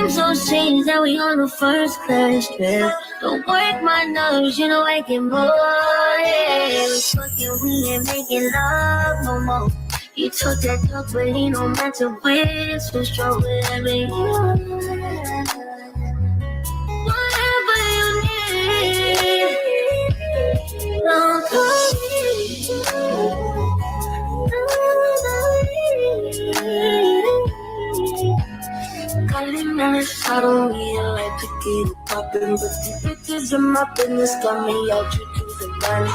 Seems so strange that we on the first class trip. Don't work my nerves, you know I can more. Yeah, we fucking, we ain't making love no more. You took that talk, but he no matter which was strong whatever you want. Whatever you need. Don't call me. Calling on this, I don't really like to get it poppin', but the bitches in my business got me out to do the dance.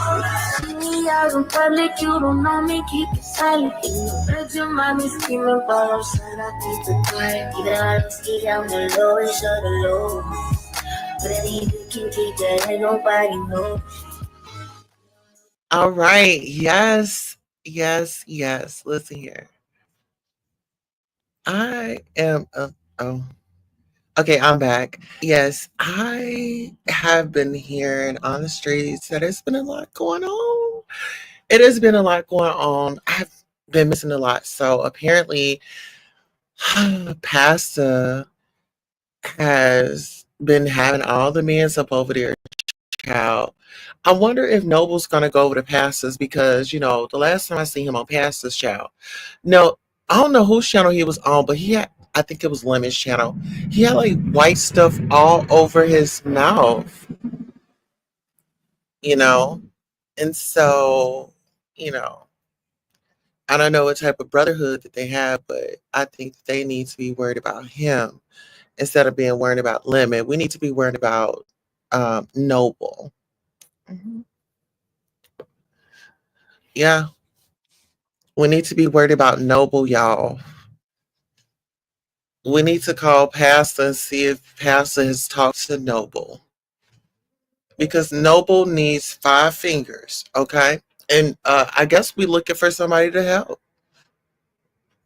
See me out in public, you don't know me, keep it silent. In the bedroom, mommy screaming, but outside I keep it quiet. Either I don't ski down the lowest or the low. But you can keep that, ain't nobody knows. All right. Yes. Yes. Yes. Listen here. I am. Oh. Okay, I'm back. Yes, I have been hearing on the streets that it's been a lot going on. It has been a lot going on. I've been missing a lot. So apparently, Pastor has been having all the men up over there. Child. I wonder if Noble's gonna go over to Pastor's because the last time I seen him on Pastor's Child. No, I don't know whose channel he was on, but he had. I think it was Lemon's channel. He had like white stuff all over his mouth, you know, and so you know. I don't know what type of brotherhood that they have, but I think they need to be worried about him instead of being worried about Lemon. We need to be worried about Noble. Mhm. Yeah, we need to be worried about Noble, y'all. We need to call Pastor and see if Pastor has talked to Noble because Noble needs 5 fingers, okay? And I guess we looking for somebody to help.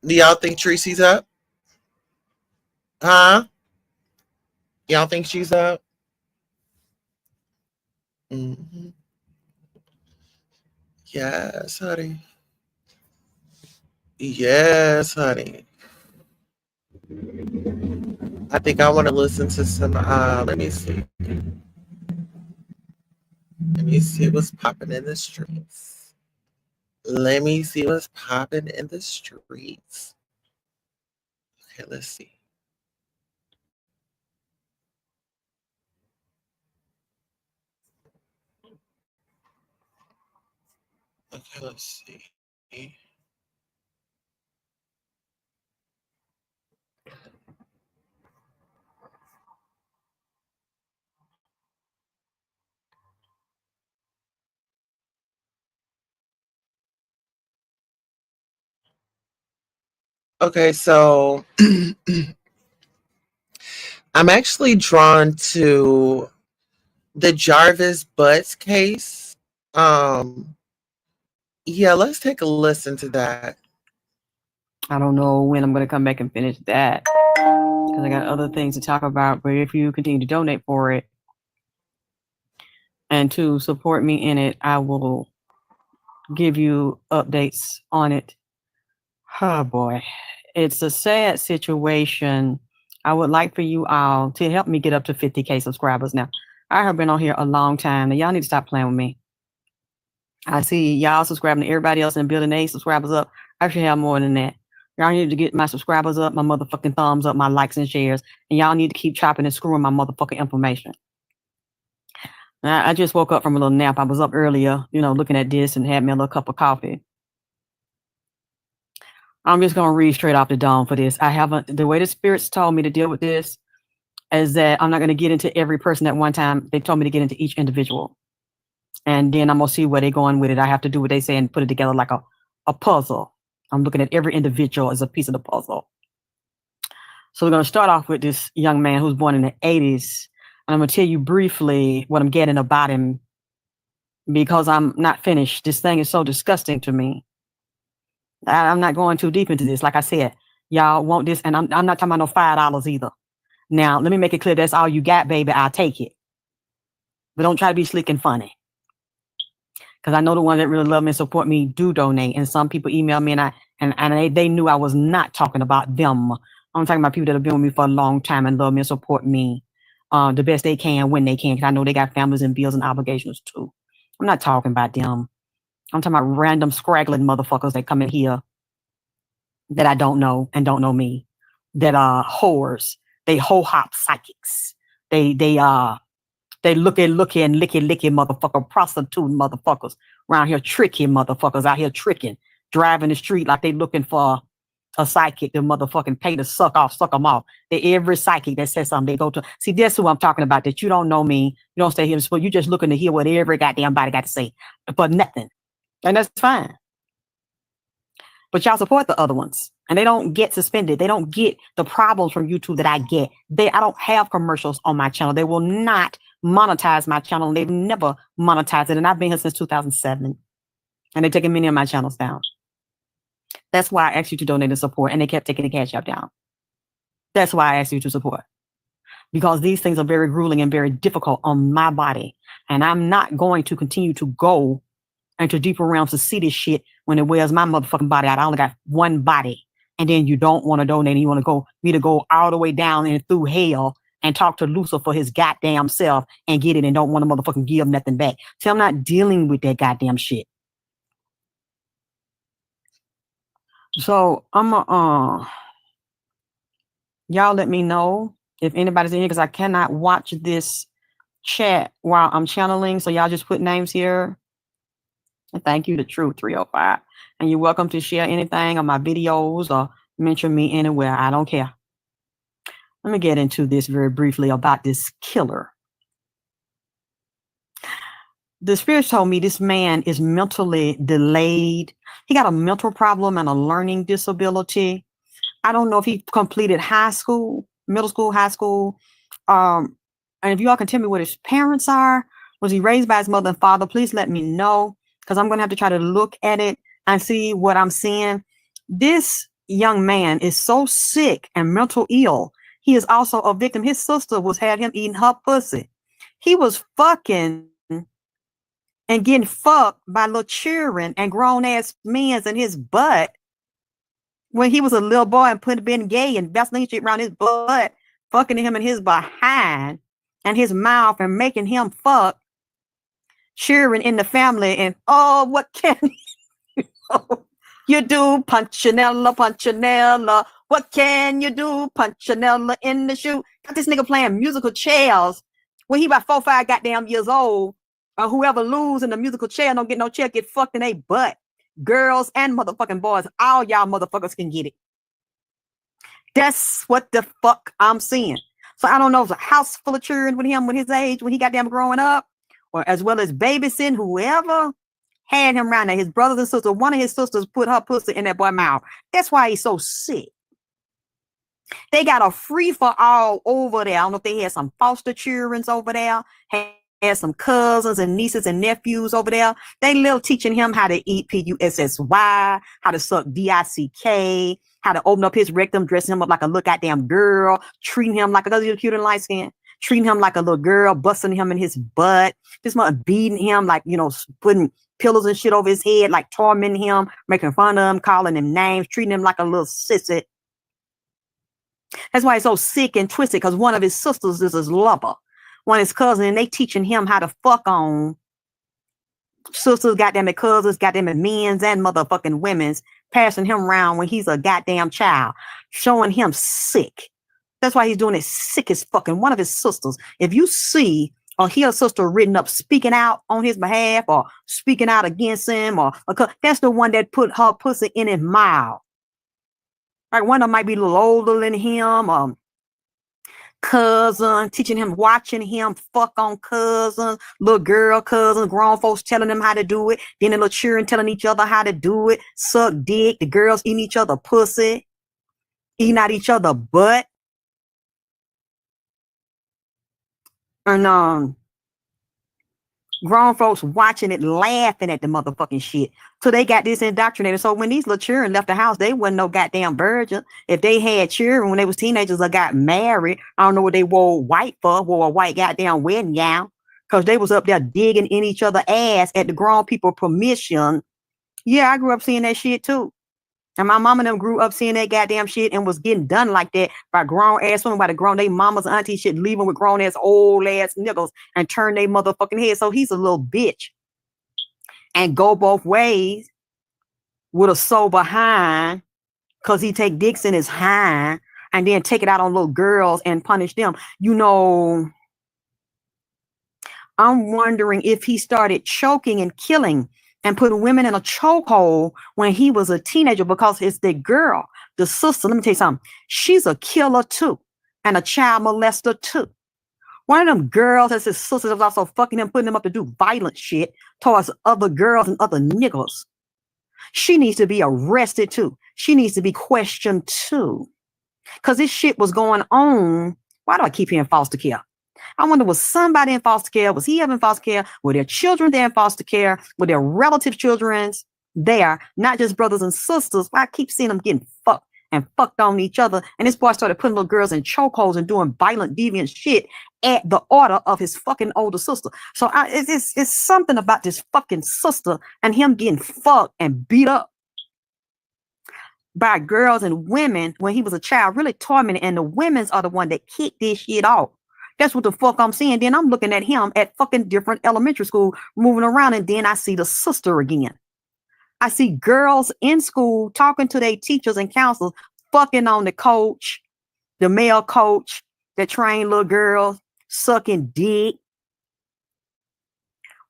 Do y'all think Tracy's up? Huh? Y'all think she's up? Hmm. Yes, honey. Yes, honey. I think I want to listen to some. Let me see. Let me see what's popping in the streets. Let me see what's popping in the streets. Okay, let's see. Okay, let's see. Okay, so I'm actually drawn to the Jarvis Butts case. Um, yeah, let's take a listen to that. I don't know when I'm going to come back and finish that because I got other things to talk about. But if you continue to donate for it and to support me in it, I will give you updates on it. Oh boy, it's a sad situation. I would like for you all to help me get up to 50K subscribers. Now, I have been on here a long time. Now, y'all need to stop playing with me. I see y'all subscribing to everybody else and building their subscribers up. I should have more than that. Y'all need to get my subscribers up, my motherfucking thumbs up, my likes and shares, and y'all need to keep chopping and screwing my motherfucking information. Now, I just woke up from a little nap. I was up earlier, looking at this and had me a little cup of coffee. I'm just going to read straight off the dome for this. The way the spirits told me to deal with this is that I'm not going to get into every person at one time. They told me to get into each individual. And then I'm going to see where they're going with it. I have to do what they say and put it together like a puzzle. I'm looking at every individual as a piece of the puzzle. So we're going to start off with this young man who was born in the 80s. And I'm going to tell you briefly what I'm getting about him because I'm not finished. This thing is so disgusting to me. I'm not going too deep into this. Like I said, y'all want this, and I'm not talking about no $5 either. Now, let me make it clear. That's all you got, baby. I'll take it. But don't try to be slick and funny. Because I know the ones that really love me and support me do donate. And some people email me, and they knew I was not talking about them. I'm talking about people that have been with me for a long time and love me and support me the best they can when they can, because I know they got families and bills and obligations too. I'm not talking about them. I'm talking about random scraggling motherfuckers that come in here that I don't know and don't know me, that are whores. They ho-hop psychics. They looky and licky motherfucker, prostitute motherfuckers around here, tricky motherfuckers out here tricking, driving the street like they looking for a psychic to motherfucking pay to suck them off. They every psychic that says something, they go to. See, that's who I'm talking about, that you don't know me. You don't stay here, but you just looking to hear what every goddamn body got to say for nothing. And that's fine. But y'all support the other ones, and they don't get suspended. They don't get the problems from YouTube that I get. I don't have commercials on my channel. They will not monetize my channel. And they've never monetized it. And I've been here since 2007. And they're taking many of my channels down. That's why I asked you to donate and support. And they kept taking the cash app down. That's why I asked you to support. Because these things are very grueling and very difficult on my body. And I'm not going to continue to go into deeper realms to see this shit when it wears my motherfucking body out. I only got one body. And then you don't want to donate, and you want me to go all the way down and through hell and talk to Lucifer for his goddamn self and get it and don't want to motherfucking give nothing back. See, I'm not dealing with that goddamn shit. So y'all let me know if anybody's in here, because I cannot watch this chat while I'm channeling. So y'all just put names here. And thank you to True 305. And you're welcome to share anything on my videos or mention me anywhere. I don't care. Let me get into this very briefly about this killer. The spirits told me this man is mentally delayed. He got a mental problem and a learning disability. I don't know if he completed high school, middle school, high school. And if you all can tell me what his parents are, was he raised by his mother and father? Please let me know, because I'm going to have to try to look at it and see what I'm seeing. This young man is so sick and mental ill. He is also a victim. His sister had him eating her pussy. He was fucking and getting fucked by little children and grown ass men in his butt when he was a little boy, and being gay and Vaseline shit around his butt, fucking him in his behind and his mouth and making him fuck children in the family. And oh, what can you do, Punchinella? What can you do, Punchinella in the shoe? Got this nigga playing musical chairs when he about 4 or 5 goddamn years old. Whoever lose in the musical chair don't get no chair, get fucked in they butt. Girls and motherfucking boys, all y'all motherfuckers can get it. That's what the fuck I'm seeing. So I don't know if it's a house full of children with him, with his age, when he got them growing up, or as well as babysitting whoever had him around there. His brothers and sisters, one of his sisters put her pussy in that boy's mouth. That's why he's so sick. They got a free for all over there. I don't know if they had some foster children over there, had some cousins and nieces and nephews over there. They little teaching him how to eat PUSSY, how to suck DICK, how to open up his rectum, dressing him up like a little goddamn girl, treating him like a little cute and light skin, treating him like a little girl, busting him in his butt, this mother beating him, like, you know, putting pillows and shit over his head, like tormenting him, making fun of him, calling him names, treating him like a little sissy. That's why he's so sick and twisted, because one of his sisters is his lover. One of his cousins, and they teaching him how to fuck on sisters, goddamn it, cousins, goddamn it, men's and motherfucking women's, passing him around when he's a goddamn child, showing him sick. That's why he's doing it sick as fucking. One of his sisters, if you see or hear a sister written up speaking out on his behalf or speaking out against him, or that's the one that put her pussy in his mouth. Like, one of them might be a little older than him, cousin, teaching him, watching him fuck on cousins, little girl cousins, grown folks telling them how to do it, then the little children telling each other how to do it, suck dick, the girls eating each other pussy, eating out each other butt. And grown folks watching it, laughing at the motherfucking shit. So they got this indoctrinated. So when these little children left the house, they wasn't no goddamn virgin. If they had children when they was teenagers or got married, I don't know what they wore white for, wore a white goddamn wedding gown, because they was up there digging in each other's ass at the grown people permission. Yeah, I grew up seeing that shit too. And my mama and them grew up seeing that goddamn shit and was getting done like that by grown ass women, by the grown, they mamas, aunties shit, leaving with grown ass, old ass niggas and turn they motherfucking head. So he's a little bitch. And go both ways with a sober hind, because he take dicks in his hand and then take it out on little girls and punish them. You know, I'm wondering if he started choking and killing and putting women in a chokehold when he was a teenager, because it's the girl, the sister. Let me tell you something. She's a killer too, and a child molester too. One of them girls that's his sister was also fucking him, putting him up to do violent shit towards other girls and other niggas. She needs to be arrested too. She needs to be questioned too. Because this shit was going on. Why do I keep hearing foster care? I wonder, was somebody in foster care? Was he ever in foster care? Were their children there in foster care? Were their relative children there? Not just brothers and sisters. I keep seeing them getting fucked and fucked on each other. And this boy started putting little girls in chokeholds and doing violent, deviant shit at the order of his fucking older sister. So it's something about this fucking sister and him getting fucked and beat up by girls and women when he was a child, really tormented. And the women's are the one that kicked this shit off. That's what the fuck I'm seeing. Then I'm looking at him at fucking different elementary school, moving around, and then I see the sister again. I see girls in school talking to their teachers and counselors, fucking on the coach, the male coach that trained little girls, sucking dick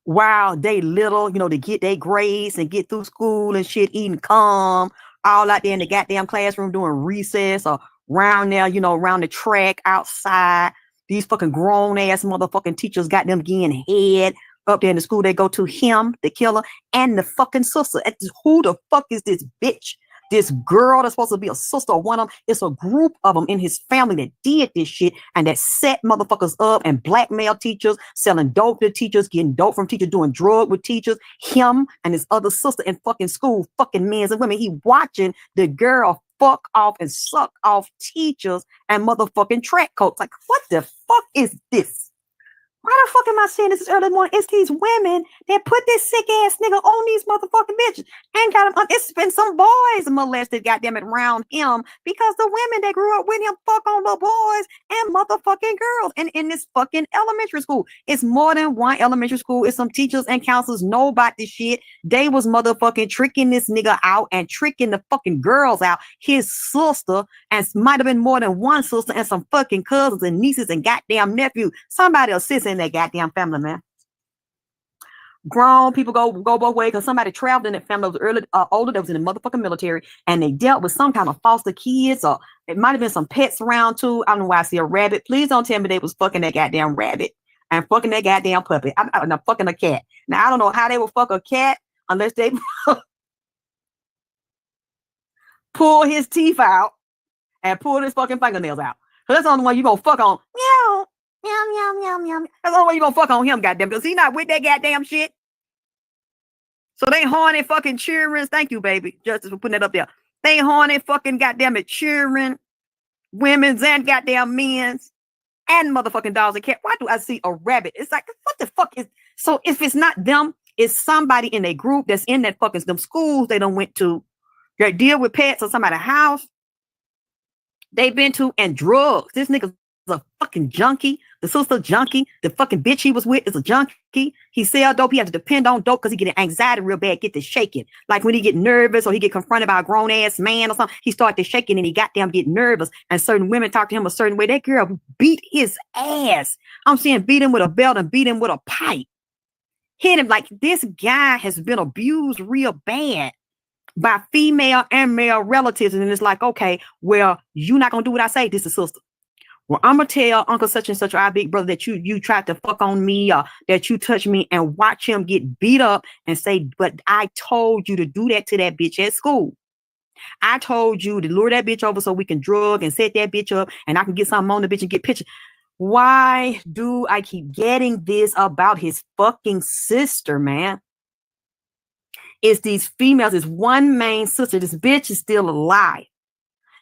while they little, you know, to get their grades and get through school and shit, eating calm, all out there in the goddamn classroom doing recess or round there, you know, around the track outside. These fucking grown ass motherfucking teachers got them getting head up there in the school they go to, him, the killer, and the fucking sister. Who the fuck is this bitch? This girl that's supposed to be a sister or one of them. It's a group of them in his family that did this shit and that set motherfuckers up and blackmail teachers, selling dope to teachers, getting dope from teachers, doing drug with teachers. Him and his other sister in fucking school, fucking men and women. He watching the girl fuck off and suck off teachers and motherfucking track coats. Like, what the fuck is this? Why the fuck am I saying this early morning? It's these women that put this sick ass nigga on these motherfucking bitches and got him. It's been some boys molested, goddamn it, around him because the women that grew up with him fuck on the boys and motherfucking girls. And in this fucking elementary school, it's more than one elementary school. It's some teachers and counselors know about this shit. They was motherfucking tricking this nigga out and tricking the fucking girls out. His sister, and might have been more than one sister, and some fucking cousins and nieces and goddamn nephew. Somebody assist in that goddamn family, man. Grown people go both ways, because somebody traveled in that family that was older, that was in the motherfucking military, and they dealt with some kind of foster kids, or it might have been some pets around too. I don't know why I see a rabbit. Please don't tell me they was fucking that goddamn rabbit and fucking that goddamn puppy. I'm fucking a cat. Now I don't know how they would fuck a cat unless they pull his teeth out and pull his fucking fingernails out. So that's the only one you gonna fuck on. Meow. Meow, meow, meow, meow. That's the only way you gonna fuck on him, goddamn, because he not with that goddamn shit. So they horny fucking children. Thank you, baby, Justice, for putting that up there. They horny fucking goddamn it children, women's and goddamn men's, and motherfucking dogs and cats. Why do I see a rabbit? It's like, what the fuck is? So if it's not them, it's somebody in a group that's in that fucking them schools they don't went to, that deal with pets or somebody's house they've been to, and drugs. This nigga's a fucking junkie. The sister junkie. The fucking bitch he was with is a junkie. He sell dope. He had to depend on dope because he get anxiety real bad, get to shaking. Like when he get nervous or he get confronted by a grown ass man or something, he start to shaking and he goddamn get nervous. And certain women talk to him a certain way. That girl beat his ass. I'm saying beat him with a belt and beat him with a pipe. Hit him like this guy has been abused real bad by female and male relatives. And it's like, okay, well, you're not gonna do what I say. This is sister. Well, I'm gonna tell Uncle such and such, our big brother, that you tried to fuck on me, or that you touched me, and watch him get beat up and say, but I told you to do that to that bitch at school. I told you to lure that bitch over so we can drug and set that bitch up and I can get something on the bitch and get pictures. Why do I keep getting this about his fucking sister, man? It's these females. It's one main sister. This bitch is still alive.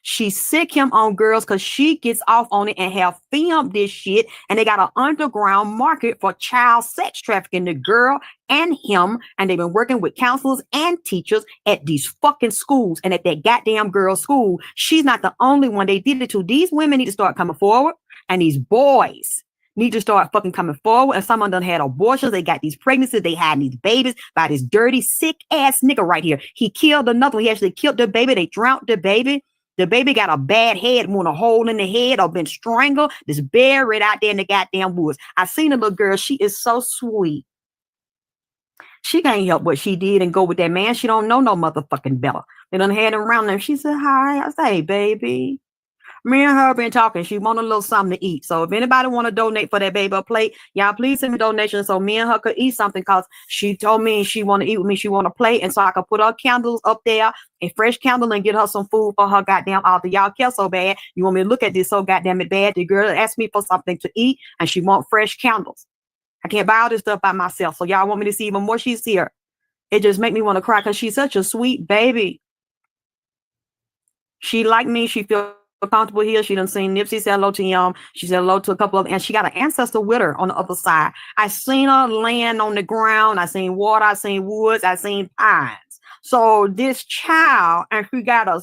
She sick him on girls because she gets off on it and have filmed this shit. And they got an underground market for child sex trafficking, the girl and him. And they've been working with counselors and teachers at these fucking schools and at that goddamn girl's school. She's not the only one they did it to. These women need to start coming forward, and these boys need to start fucking coming forward. And some of them had abortions. They got these pregnancies. They had these babies by this dirty, sick ass nigga right here. He killed another one. He actually killed the baby. They drowned the baby. The baby got a bad head, want a hole in the head or been strangled. Just buried out there in the goddamn woods. I seen a little girl. She is so sweet. She can't help what she did and go with that man. She don't know no motherfucking better. They done had him around there. She said, hi. I say, hey, baby. Me and her been talking. She want a little something to eat. So if anybody want to donate for that baby a plate, y'all please send me donations so me and her could eat something, because she told me she want to eat with me. She want a plate. And so I could put her candles up there, a fresh candle, and get her some food for her goddamn altar. Y'all care so bad. You want me to look at this so goddamn it bad. The girl asked me for something to eat and she want fresh candles. I can't buy all this stuff by myself. So y'all want me to see even more she's here. It just make me want to cry because she's such a sweet baby. She like me. She feel comfortable here. She done seen Nipsey say hello to him. She said hello to a couple of them, and she got an ancestor with her on the other side. I seen her land on the ground. I seen water. I seen woods. I seen pines. So this child, and she got a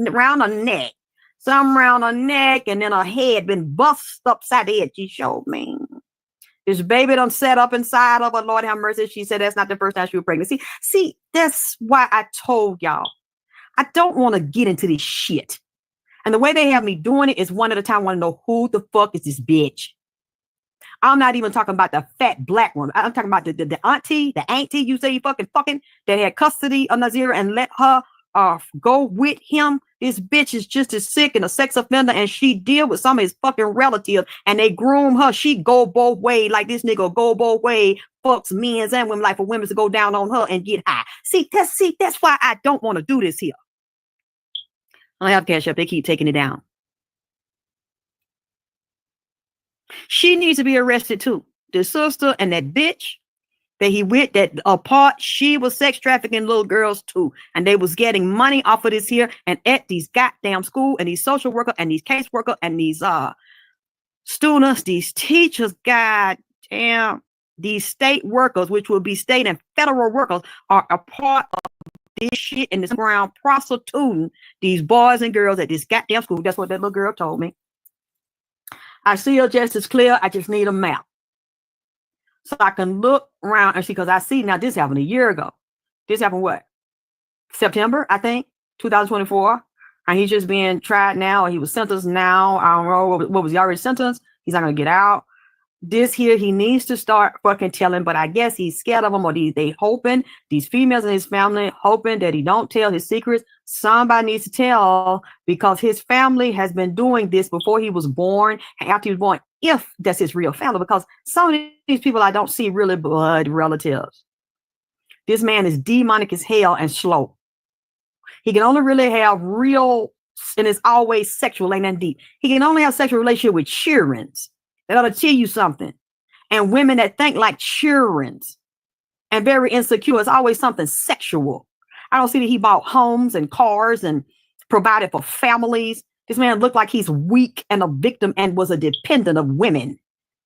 around her neck, some around her neck, and then her head been bust upside the head. She showed me. This baby done set up inside of her. Lord have mercy. She said that's not the first time she was pregnant. See, that's why I told y'all I don't want to get into this shit. And the way they have me doing it is one at a time. I want to know who the fuck is this bitch. I'm not even talking about the fat black woman. I'm talking about the auntie you say you fucking that had custody of Nazira and let her go with him. This bitch is just as sick and a sex offender, and she deal with some of his fucking relatives, and they groom her. She go both ways, like this nigga go both ways, fucks men and women, like for women to go down on her and get high. See, that's why I don't want to do this here. I have Cash App. They keep taking it down. She needs to be arrested too. The sister and that bitch that he with, that apart, she was sex trafficking little girls too. And they was getting money off of this here and at these goddamn school and these social workers and these case workers and these students, these teachers, goddamn, these state workers, which will be state and federal workers, are a part of this shit in this ground prostituting these boys and girls at this goddamn school. That's what that little girl told me. I see her just as clear. I just need a map so I can look around and see, because I see now this happened a year ago. This happened what? September, I think, 2024. And he's just being tried now. He was sentenced now. I don't know what was he already sentenced. He's not gonna get out. This here, he needs to start fucking telling, but I guess he's scared of them, or they hoping, these females in his family hoping that he don't tell his secrets. Somebody needs to tell, because his family has been doing this before he was born and after he was born, if that's his real family, because some of these people I don't see really blood relatives. This man is demonic as hell and slow. He can only really have real, and it's always sexual, ain't that deep. He can only have sexual relationship with childrens. That ought to tell you something. And women that think like childrens and very insecure. It's always something sexual. I don't see that he bought homes and cars and provided for families. This man looked like he's weak and a victim and was a dependent of women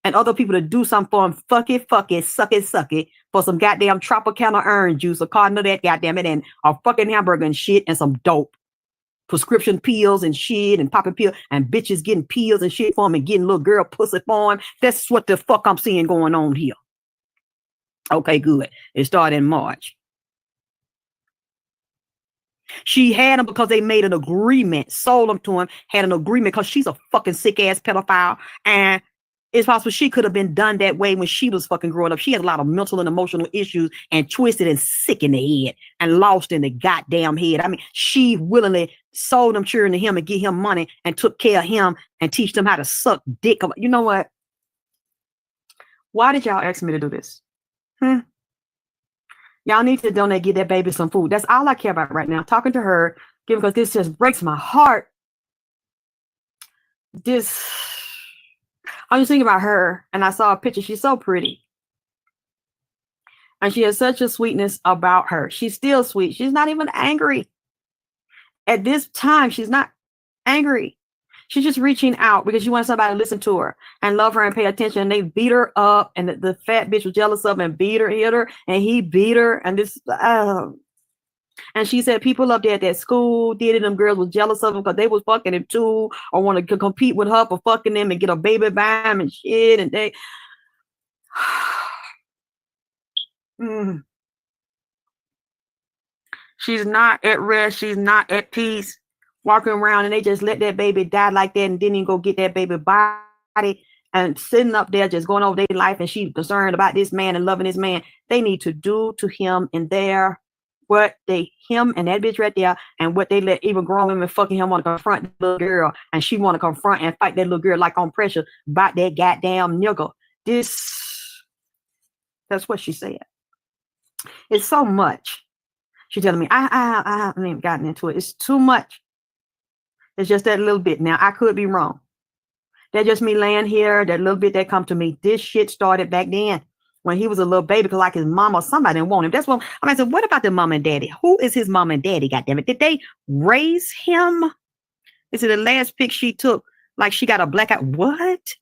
and other people to do something for him. Fuck it, suck it for some goddamn Tropicana orange juice, a carton of that, goddamn it, and a fucking hamburger and shit and some dope. Prescription pills and shit and popping pills and bitches getting pills and shit for him and getting little girl pussy for him. That's what the fuck I'm seeing going on here. Okay, good. It started in March. She had him because they made an agreement, sold him to him, had an agreement because she's a fucking sick ass pedophile. And it's possible she could have been done that way when she was fucking growing up. She had a lot of mental and emotional issues and twisted and sick in the head and lost in the goddamn head. I mean, she willingly sold them children to him and get him money and took care of him and teach them how to suck dick. You know what? Why did y'all ask me to do this? Y'all need to donate, get that baby some food. That's all I care about right now. Talking to her, because this just breaks my heart. I was thinking about her and I saw a picture. She's so pretty. And she has such a sweetness about her. She's still sweet. She's not even angry. At this time, she's not Angry. She's just reaching out because she wants somebody to listen to her and love her and pay attention. They beat her up, and the fat bitch was jealous of him and beat her, hit her, and he beat her. And this, and she said people up there at that school did it. Them girls was jealous of him because they was fucking him too, or wanted to compete with her for fucking them and get a baby by him and shit. And they, she's not at rest. She's not at peace. Walking around and they just let that baby die like that and didn't even go get that baby body and sitting up there just going over their life, and she's concerned about this man and loving this man. They need to do to him and their what him and that bitch right there, and what they let even grown women fucking him want to confront the little girl, and she want to confront and fight that little girl like on pressure about that goddamn nigga. That's what she said. It's so much. She telling me I haven't even gotten into it. It's too much. It's just that little bit. Now, I could be wrong. That's just me laying here, that little bit that come to me. This shit started back then when he was a little baby, because like his mama or somebody didn't want him. That's what I said, what about the mom and daddy? Who is his mom and daddy, goddammit? Did they raise him? Is it the last pic she took? Like she got a black eye? What?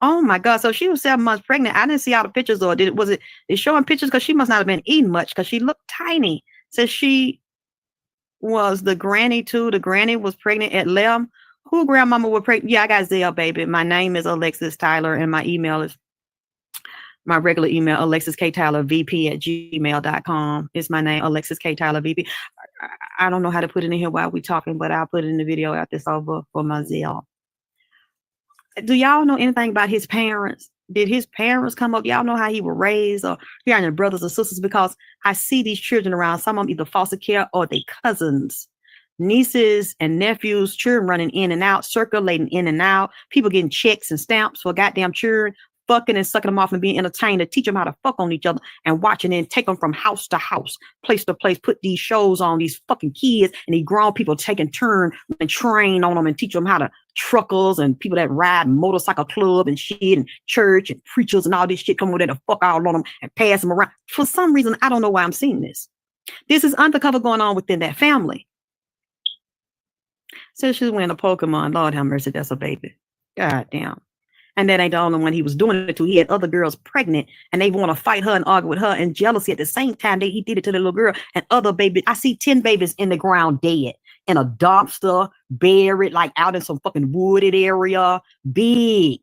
Oh my God. So she was 7 months pregnant. I didn't see all the pictures, or was it showing pictures? Because she must not have been eating much because she looked tiny. Says she was the granny too. The granny was pregnant at 11. Who grandmama was pregnant? Yeah, I got Zelle, baby. My name is Alexis Tyler, and my email is my regular email, alexiskttylervp@gmail.com. It's my name, Alexis K. Tyler VP. I don't know how to put it in here while we're talking, but I'll put it in the video after it's over for my Zelle. Do y'all know anything about his parents? Did his parents come up? Y'all know how he was raised, or hearing their brothers or sisters? Because I see these children around, some of them either foster care or they cousins, nieces and nephews, children running in and out, circulating in and out, people getting checks and stamps for goddamn children, fucking and sucking them off and being entertained to teach them how to fuck on each other, and watching and take them from house to house, place to place, put these shows on these fucking kids, and these grown people taking turn and train on them and teach them how to truckers and people that ride motorcycle club and shit, and church and preachers and all this shit come over there to fuck all on them and pass them around. For some reason, I don't know why I'm seeing this. This is undercover going on within that family. So she's wearing a Pokemon. Lord have mercy, that's a baby. God damn. And that ain't the only one he was doing it to. He had other girls pregnant, and they want to fight her and argue with her, and jealousy at the same time that he did it to the little girl and other babies. I see 10 babies in the ground dead in a dumpster, buried like out in some fucking wooded area. Big,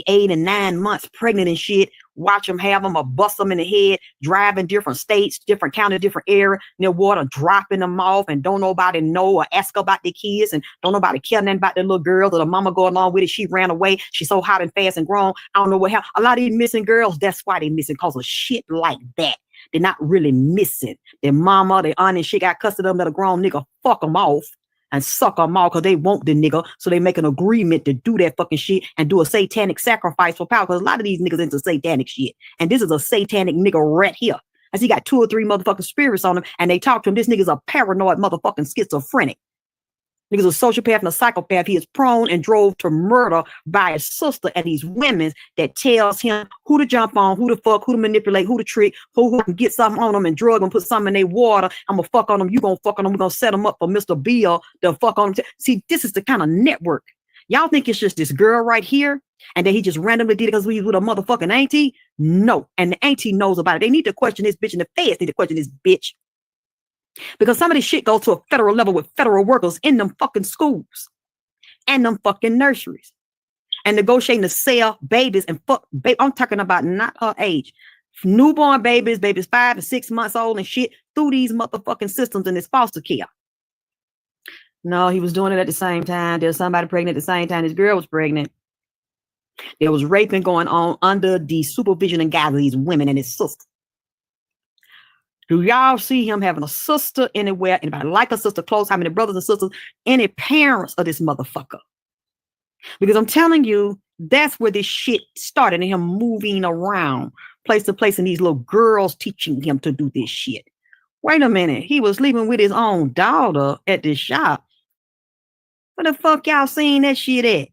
8 and 9 months pregnant and shit. Watch them have them or bust them in the head, driving different states, different counties, different area, near water, dropping them off, and don't nobody know or ask about the kids, and don't nobody care nothing about the little girl, or the mama go along with it. She ran away. She's so hot and fast and grown. I don't know what happened. A lot of these missing girls, that's why they missing, because of shit like that. They're not really missing. Their mama, their aunt and shit got custody of them, that a grown nigga fuck them off and suck them off because they want the nigga. So they make an agreement to do that fucking shit and do a satanic sacrifice for power. Because a lot of these niggas into satanic shit. And this is a satanic nigga right here. As he got 2 or 3 motherfucking spirits on him, and they talk to him. This nigga's a paranoid motherfucking schizophrenic. Nigga's a sociopath and a psychopath. He is prone and drove to murder by his sister and these women that tells him who to jump on, who to fuck, who to manipulate, who to trick, who can get something on them and drug them, put something in their water. I'm going to fuck on them. You going to fuck on them. We're going to set them up for Mr. Bill to fuck on them. See, this is the kind of network. Y'all think it's just this girl right here and that he just randomly did it because we was with a motherfucking auntie? No. And the auntie knows about it. They need to question this bitch, and the feds need to question this bitch. Because some of this shit goes to a federal level with federal workers in them fucking schools and them fucking nurseries, and negotiating to sell babies and fuck. I'm talking about not her age, newborn babies 5 to 6 months old and shit, through these motherfucking systems in this foster care. No, he was doing it at the same time. There was somebody pregnant at the same time this girl was pregnant. There was raping going on under the supervision and guidance of these women and his sister. Do y'all see him having a sister anywhere? Anybody like a sister close? How many brothers and sisters? Any parents of this motherfucker? Because I'm telling you, that's where this shit started, and him moving around place to place, and these little girls teaching him to do this shit. Wait a minute. He was sleeping with his own daughter at this shop. Where the fuck y'all seen that shit at?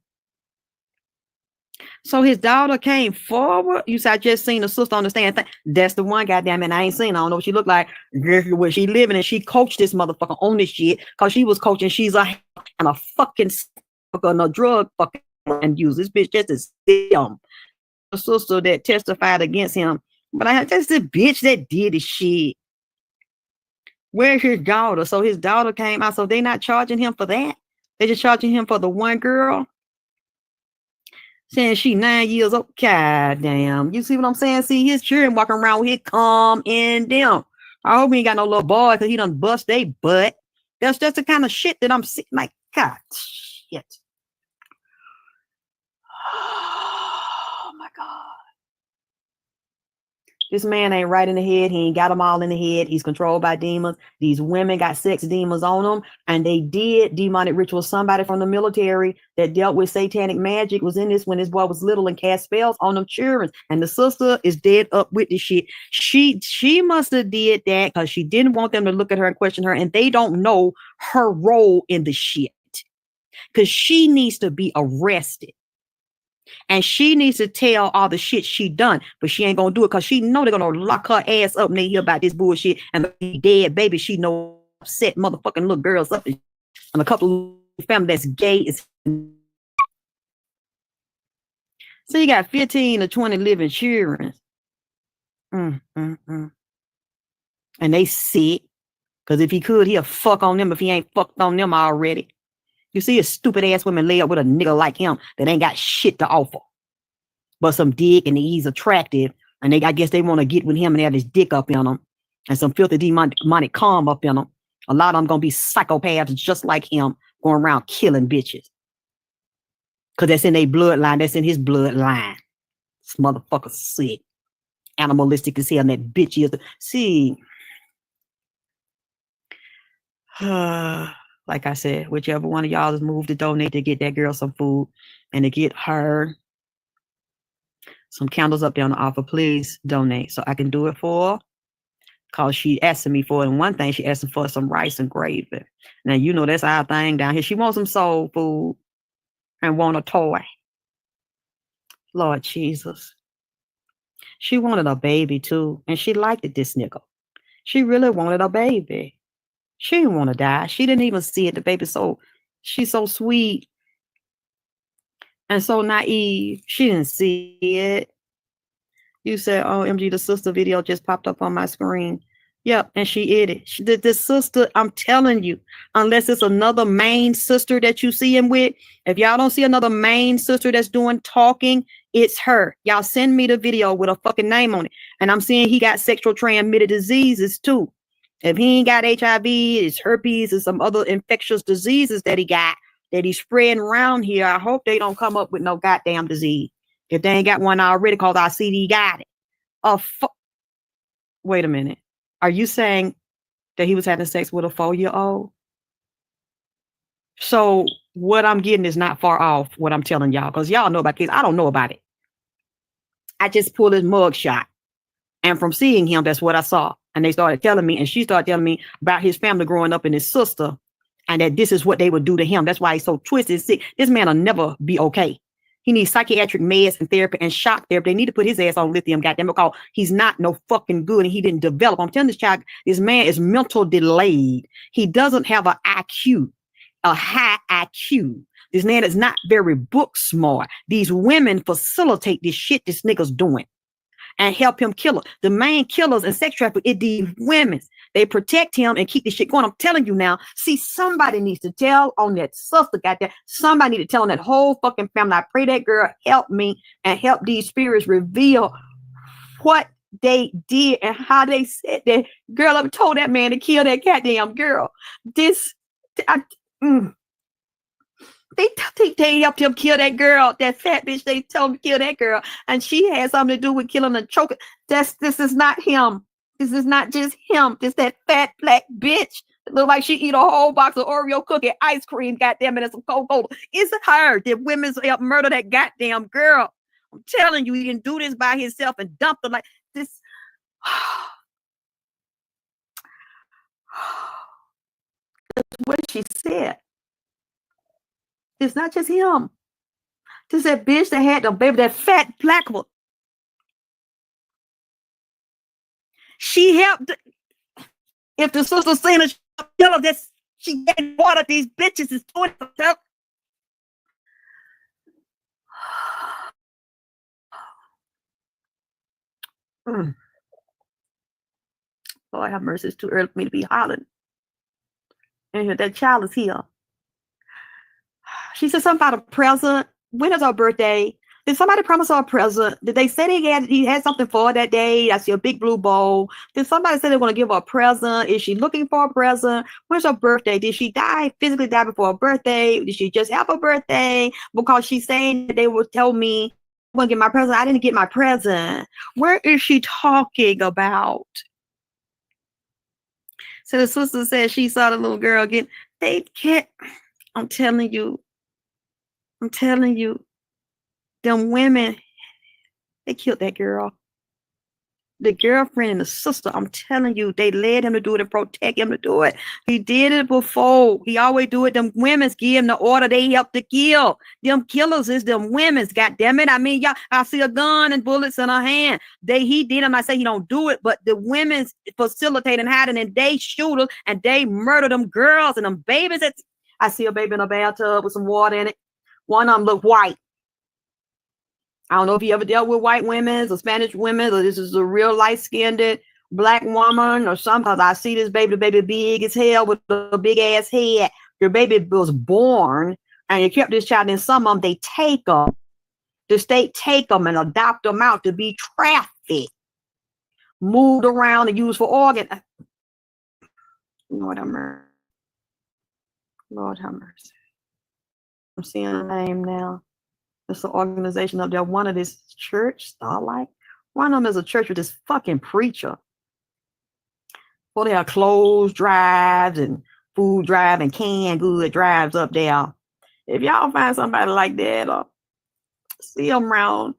So his daughter came forward. You said I just seen the sister on the stand. That's the one, goddamn it. I ain't seen. I don't know what she looked like. Where she living, and she coached this motherfucker on this shit because she was coaching. She's a and a fucking and a drug fucking and use this bitch just as dumb. The sister that testified against him, but that's the bitch that did the shit. Where's his daughter? So his daughter came out. So they not charging him for that. They just charging him for the one girl. Saying she 9 years old. God damn. You see what I'm saying? See his children walking around with his calm and them. I hope he ain't got no little boy because he done bust they butt. That's just the kind of shit that I'm seeing. Like, God, shit. Oh my God. This man ain't right in the head. He ain't got them all in the head. He's controlled by demons. These women got sex demons on them, and they did demonic rituals. Somebody from the military that dealt with satanic magic was in this when this boy was little and cast spells on them children. And the sister is dead up with this shit. She must have did that because she didn't want them to look at her and question her, and they don't know her role in the shit because she needs to be arrested. And she needs to tell all the shit she done, but she ain't gonna do it because she know they're gonna lock her ass up and they hear about this bullshit and be dead baby. She know upset motherfucking little girls up and a couple of family that's gay is. So you got 15 to 20 living children. And they sick. Because if he could, he'll fuck on them if he ain't fucked on them already. You see a stupid ass woman lay up with a nigga like him that ain't got shit to offer. But some dick and he's attractive. And I guess they want to get with him and have his dick up in them. And some filthy demonic calm up in them. A lot of them going to be psychopaths just like him going around killing bitches. Because that's in their bloodline. That's in his bloodline. This motherfucker's sick. Animalistic as hell. And that bitch is. See. Like I said, whichever one of y'all is moved to donate to get that girl some food and to get her some candles up there on the offer, please donate so I can do it for her. Because she asking me for it. And one thing, she asking for some rice and gravy. Now, you know that's our thing down here. She wants some soul food and want a toy. Lord Jesus. She wanted a baby too. And she liked it, this nigga. She really wanted a baby. She didn't want to die. She didn't even see it. The baby she's so sweet and so naive. She didn't see it. You said, oh, MG, the sister video just popped up on my screen. Yep, and she ate it. She did this sister, I'm telling you, unless it's another main sister that you see him with, if y'all don't see another main sister that's doing talking, it's her. Y'all send me the video with a fucking name on it. And I'm seeing he got sexual transmitted diseases too. If he ain't got HIV, it's herpes and some other infectious diseases that he got, that he's spreading around here. I hope they don't come up with no goddamn disease. If they ain't got one already, cause our CD got it. Wait a minute. Are you saying that he was having sex with a 4-year-old? So what I'm getting is not far off what I'm telling y'all, because y'all know about kids. I don't know about it. I just pulled his mug shot. And from seeing him, that's what I saw. And they started telling me, and she started telling me about his family growing up and his sister, and that this is what they would do to him. That's why he's so twisted, sick. This man will never be okay. He needs psychiatric meds and therapy and shock therapy. They need to put his ass on lithium, goddamn, because he's not no fucking good and he didn't develop. I'm telling this man is mental delayed. He doesn't have an IQ, a high IQ. This man is not very book smart. These women facilitate this shit this nigga's doing and help him kill her. The main killers and sex traffickers is these women. They protect him and keep this shit going. I'm telling you now. See, somebody needs to tell on that sister, goddamn. Somebody need to tell on that whole fucking family. I pray that girl help me and help these spirits reveal what they did and how they said that. Girl, I told that man to kill that goddamn girl. They helped him kill that girl, that fat bitch. They told him to kill that girl, and she had something to do with killing and choking. This is not him. This is not just him. This that fat black bitch. It look like she eat a whole box of Oreo cookie, ice cream, goddamn it, and some Coca-Cola. It's her. The women's help murder that goddamn girl. I'm telling you, he didn't do this by himself and dumped her like this. That's what she said. It's not just him. This that bitch that had the baby, that fat black one. She helped. If the sister seen her, tell her that she getting water. These bitches is doing herself. Lord have mercy, it's too early for me to be hollering. And that child is here. She said something about a present. When is her birthday? Did somebody promise her a present? Did they say he had something for her that day? I see a big blue bowl. Did somebody say they want to give her a present? Is she looking for a present? When's her birthday? Did she physically die before her birthday? Did she just have a birthday? Because she's saying that they will tell me, I'm going to get my present. I didn't get my present. Where is she talking about? So the sister said she saw the little girl get, they can't, I'm telling you, them women, they killed that girl. The girlfriend and the sister, I'm telling you, they led him to do it and protect him to do it. He did it before. He always do it. Them women's give him the order. They help to kill. Them killers is them women's. God damn it. I mean, y'all, I see a gun and bullets in her hand. He did them. I say he don't do it, but the women's facilitate and hiding, and they shoot them and they murder them girls and them babies. I see a baby in a bathtub with some water in it. One of them look white. I don't know if you ever dealt with white women or Spanish women, or this is a real light-skinned black woman or something. Because I see this baby, the baby big as hell with a big ass head. Your baby was born, and you kept this child. And some of them, they take them. The state take them and adopt them out to be trafficked, moved around and used for organ. Lord have mercy. Lord have mercy. I'm seeing a name now. It's an organization up there. One of this church, Starlight. One of them is a church with this fucking preacher. Well, they have clothes drives and food drive and canned good drives up there. If y'all find somebody like that, see them around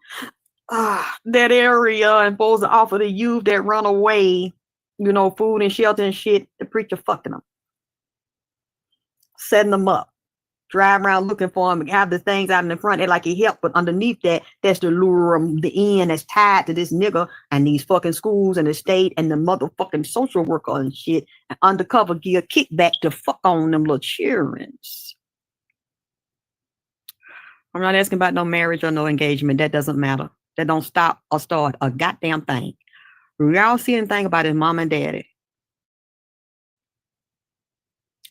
that area and supposed to offer the youth that run away, food and shelter and shit, the preacher fucking them. Setting them up. Drive around looking for him and have the things out in the front. They like he helped, but underneath that's the lure, the end that's tied to this nigga and these fucking schools and the state and the motherfucking social worker and shit. And undercover give a kickback to fuck on them little childrens. I'm not asking about no marriage or no engagement. That doesn't matter. That don't stop or start a goddamn thing. Y'all see anything about his mom and daddy?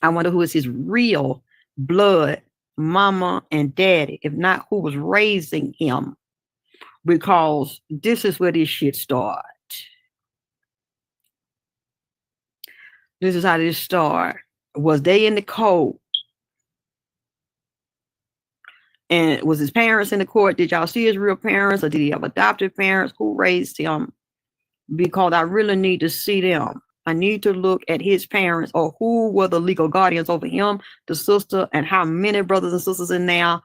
I wonder who is his real blood mama and daddy, if not who was raising him, because this is where this shit start. This is how this start. Was they in the court? And was his parents in the court? Did y'all see his real parents, or did he have adopted parents? Who raised him? Because I really need to see them. I need to look at his parents, or who were the legal guardians over him, the sister, and how many brothers and sisters in there,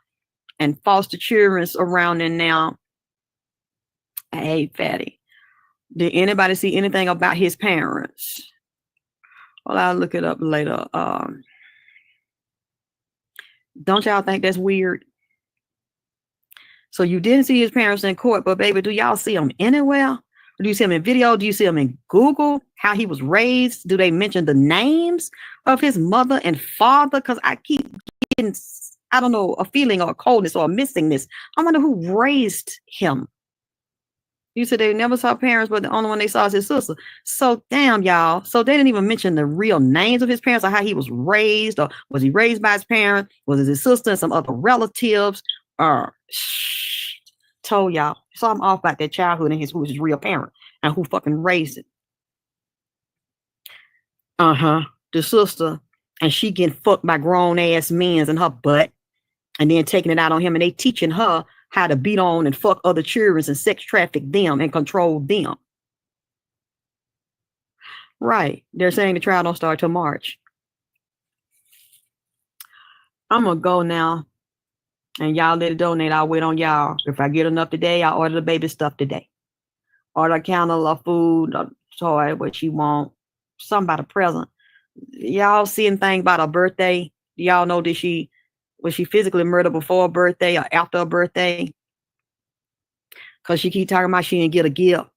and foster children around in now. Hey, fatty. Did anybody see anything about his parents? Well, I'll look it up later. Don't y'all think that's weird? So you didn't see his parents in court, but baby, do y'all see them anywhere? Do you see him in video? Do you see him in Google? How he was raised? Do they mention the names of his mother and father? Because I keep getting, I don't know, a feeling or a coldness or a missingness. I wonder who raised him. You said they never saw parents, but the only one they saw is his sister. So damn, y'all. So they didn't even mention the real names of his parents or how he was raised, or was he raised by his parents? Was it his sister and some other relatives? Or told y'all. So I'm off about their childhood and who was his real parent and who fucking raised it. The sister, and she getting fucked by grown ass men in her butt, and then taking it out on him, and they teaching her how to beat on and fuck other children and sex traffic them and control them. Right. They're saying the trial don't start till March. I'm gonna go now. And y'all let it donate. I'll wait on y'all. If I get enough today, I'll order the baby stuff today. Order a candle, a food, a toy, what you want. Something about a present. Y'all see anything about her birthday? Y'all know, did she Was she physically murdered before a birthday or after a birthday? Because she keep talking about she didn't get a gift.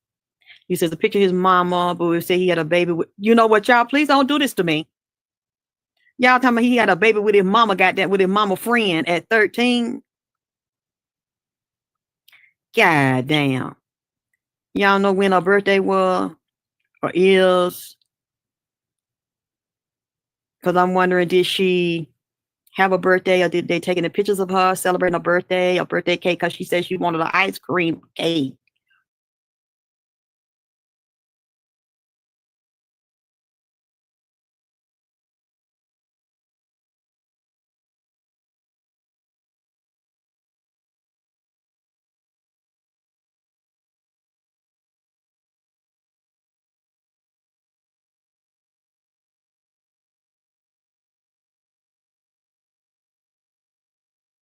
He says a picture of his mama, but we say he had a baby with, you know what, y'all, please don't do this to me. Y'all talking about he had a baby with his mama, got that with his mama friend at 13. God damn. Y'all know when her birthday was or is? Because I'm wondering, did she have a birthday or did they taking the pictures of her celebrating a birthday cake? Because she said she wanted an ice cream cake.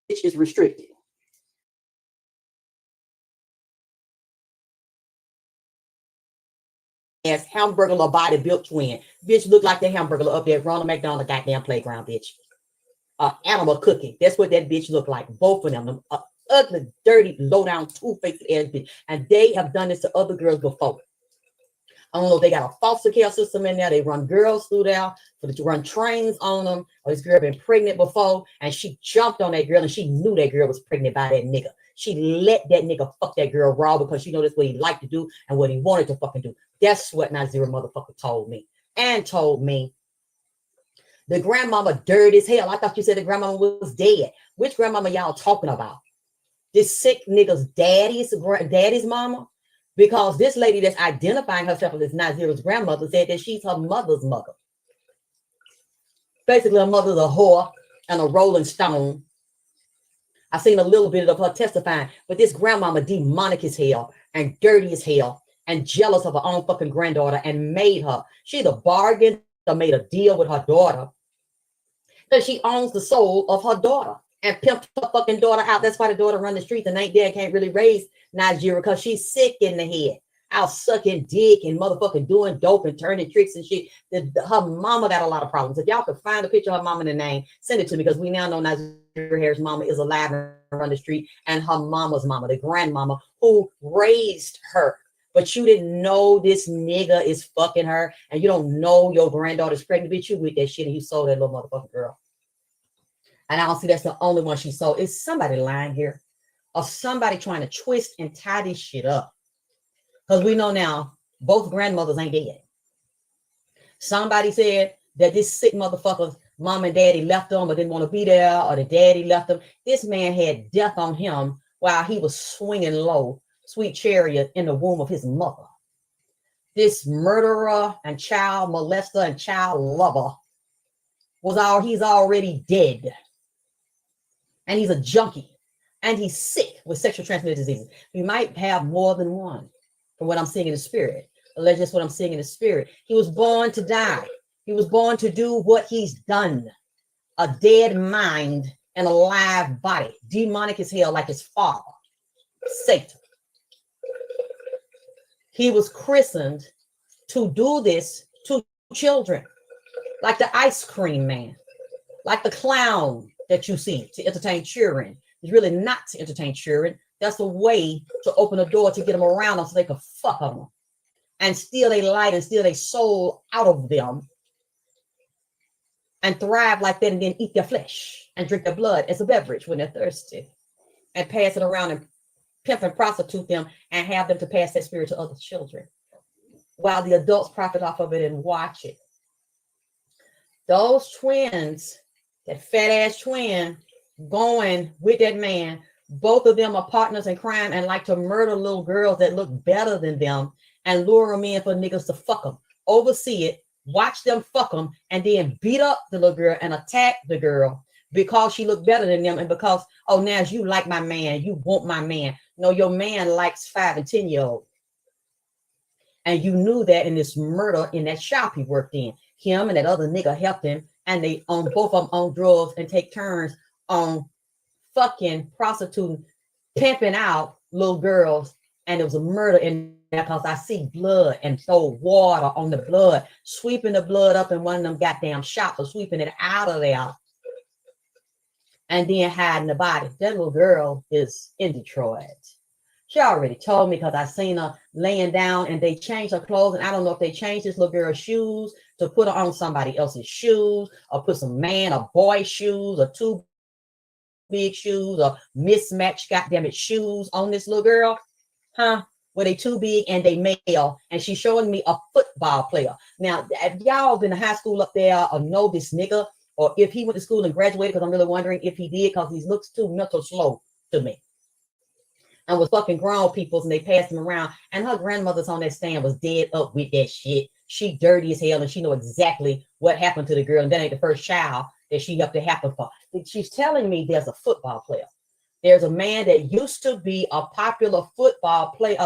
Which is restricted. As hamburger body built twin. Bitch look like the hamburger up there at Ronald McDonald goddamn playground, bitch. Animal cooking. That's what that bitch look like. Both of them. Ugly, dirty, low down, two-faced ass bitch. And they have done this to other girls before. I don't know if they got a foster care system in there. They run girls through there to run trains on them. Or this girl been pregnant before and she jumped on that girl and she knew that girl was pregnant by that nigga. She let that nigga fuck that girl raw because she know that's what he liked to do and what he wanted to fucking do. That's what Nazira motherfucker told me. And told me the grandmama dirty as hell. I thought you said the grandmama was dead. Which grandmama y'all talking about? This sick nigga's daddy's mama? Because this lady that's identifying herself as Nazira's grandmother said that she's her mother's mother. Basically, her mother's a whore and a rolling stone. I seen a little bit of her testifying, but this grandmama demonic as hell and dirty as hell and jealous of her own fucking granddaughter and made her. She either bargained or made a deal with her daughter because she owns the soul of her daughter and pimped her fucking daughter out. That's why the daughter run the streets and ain't dad can't really raise Nazira because she's sick in the head. Out sucking dick and motherfucking doing dope and turning tricks and shit. Her mama got a lot of problems. If y'all could find a picture of her mama and the name, send it to me because we now know Nazira Harris' mama is alive and run the street and her mama's mama, the grandmama who raised her. But you didn't know this nigga is fucking her and you don't know your granddaughter's pregnant, bitch. You with that shit and you sold that little motherfucking girl. And I don't see that's the only one she sold. Is somebody lying here? Or somebody trying to twist and tie this shit up? Because we know now both grandmothers ain't dead. Somebody said that this sick motherfucker's mom and daddy left them or didn't want to be there, or the daddy left them. This man had death on him while he was swinging low, sweet chariot in the womb of his mother. This murderer and child molester and child lover he's already dead. And he's a junkie. And he's sick with sexually transmitted diseases. He might have more than one. From what I'm seeing in the spirit. That's just what I'm seeing in the spirit. He was born to die. He was born to do what he's done. A dead mind and a live body. Demonic as hell like his father. Satan. He was christened to do this to children. Like the ice cream man. Like the clown that you see to entertain children. It's really not to entertain children. That's a way to open a door to get them around them so they can fuck on them and steal their light and steal their soul out of them and thrive like that and then eat their flesh and drink their blood as a beverage when they're thirsty and pass it around and pimp and prostitute them and have them to pass that spirit to other children while the adults profit off of it and watch it. Those twins, that fat ass twin going with that man, both of them are partners in crime and like to murder little girls that look better than them and lure them in for niggas to fuck them, oversee it, watch them fuck them, and then beat up the little girl and attack the girl because she looked better than them and because, oh, now you like my man, you want my man. No, your man likes 5 and 10-year-olds. And you knew that in this murder in that shop he worked in. Him and that other nigga helped him, and they own both of them on drugs and take turns on fucking prostituting, pimping out little girls, and it was a murder in there because I see blood and throw water on the blood, sweeping the blood up in one of them goddamn shops or sweeping it out of there and then hiding the body. That little girl is in Detroit. She already told me because I seen her laying down and they changed her clothes. And I don't know if they changed this little girl's shoes to put her on somebody else's shoes or put some man or boy shoes or two big shoes or mismatched goddamn it shoes on this little girl. Huh? Were they too big and they male? And she's showing me a football player. Now, if y'all been to high school up there or know this nigga, or if he went to school and graduated, because I'm really wondering if he did, because he looks too mental slow to me. And was fucking grown peoples and they passed him around. And her grandmother's on that stand was dead up with that shit. She dirty as hell and she know exactly what happened to the girl. And that ain't the first child that she helped to happen for. She's telling me there's a football player. There's a man that used to be a popular football player.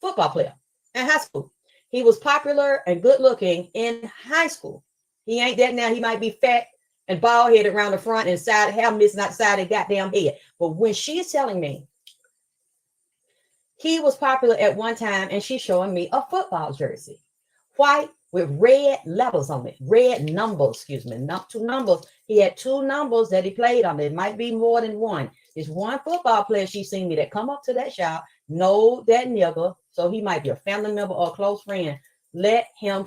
Football player in high school. He was popular and good looking in high school. He ain't that now. He might be fat and bald headed around the front and side, hair missing outside the goddamn head. But when she's telling me he was popular at one time and she's showing me a football jersey, white with red letters on it, red numbers, not two numbers. He had two numbers that he played on. It might be more than one. There's one football player she's seen me that come up to that shop, know that nigga, so he might be a family member or a close friend. Let him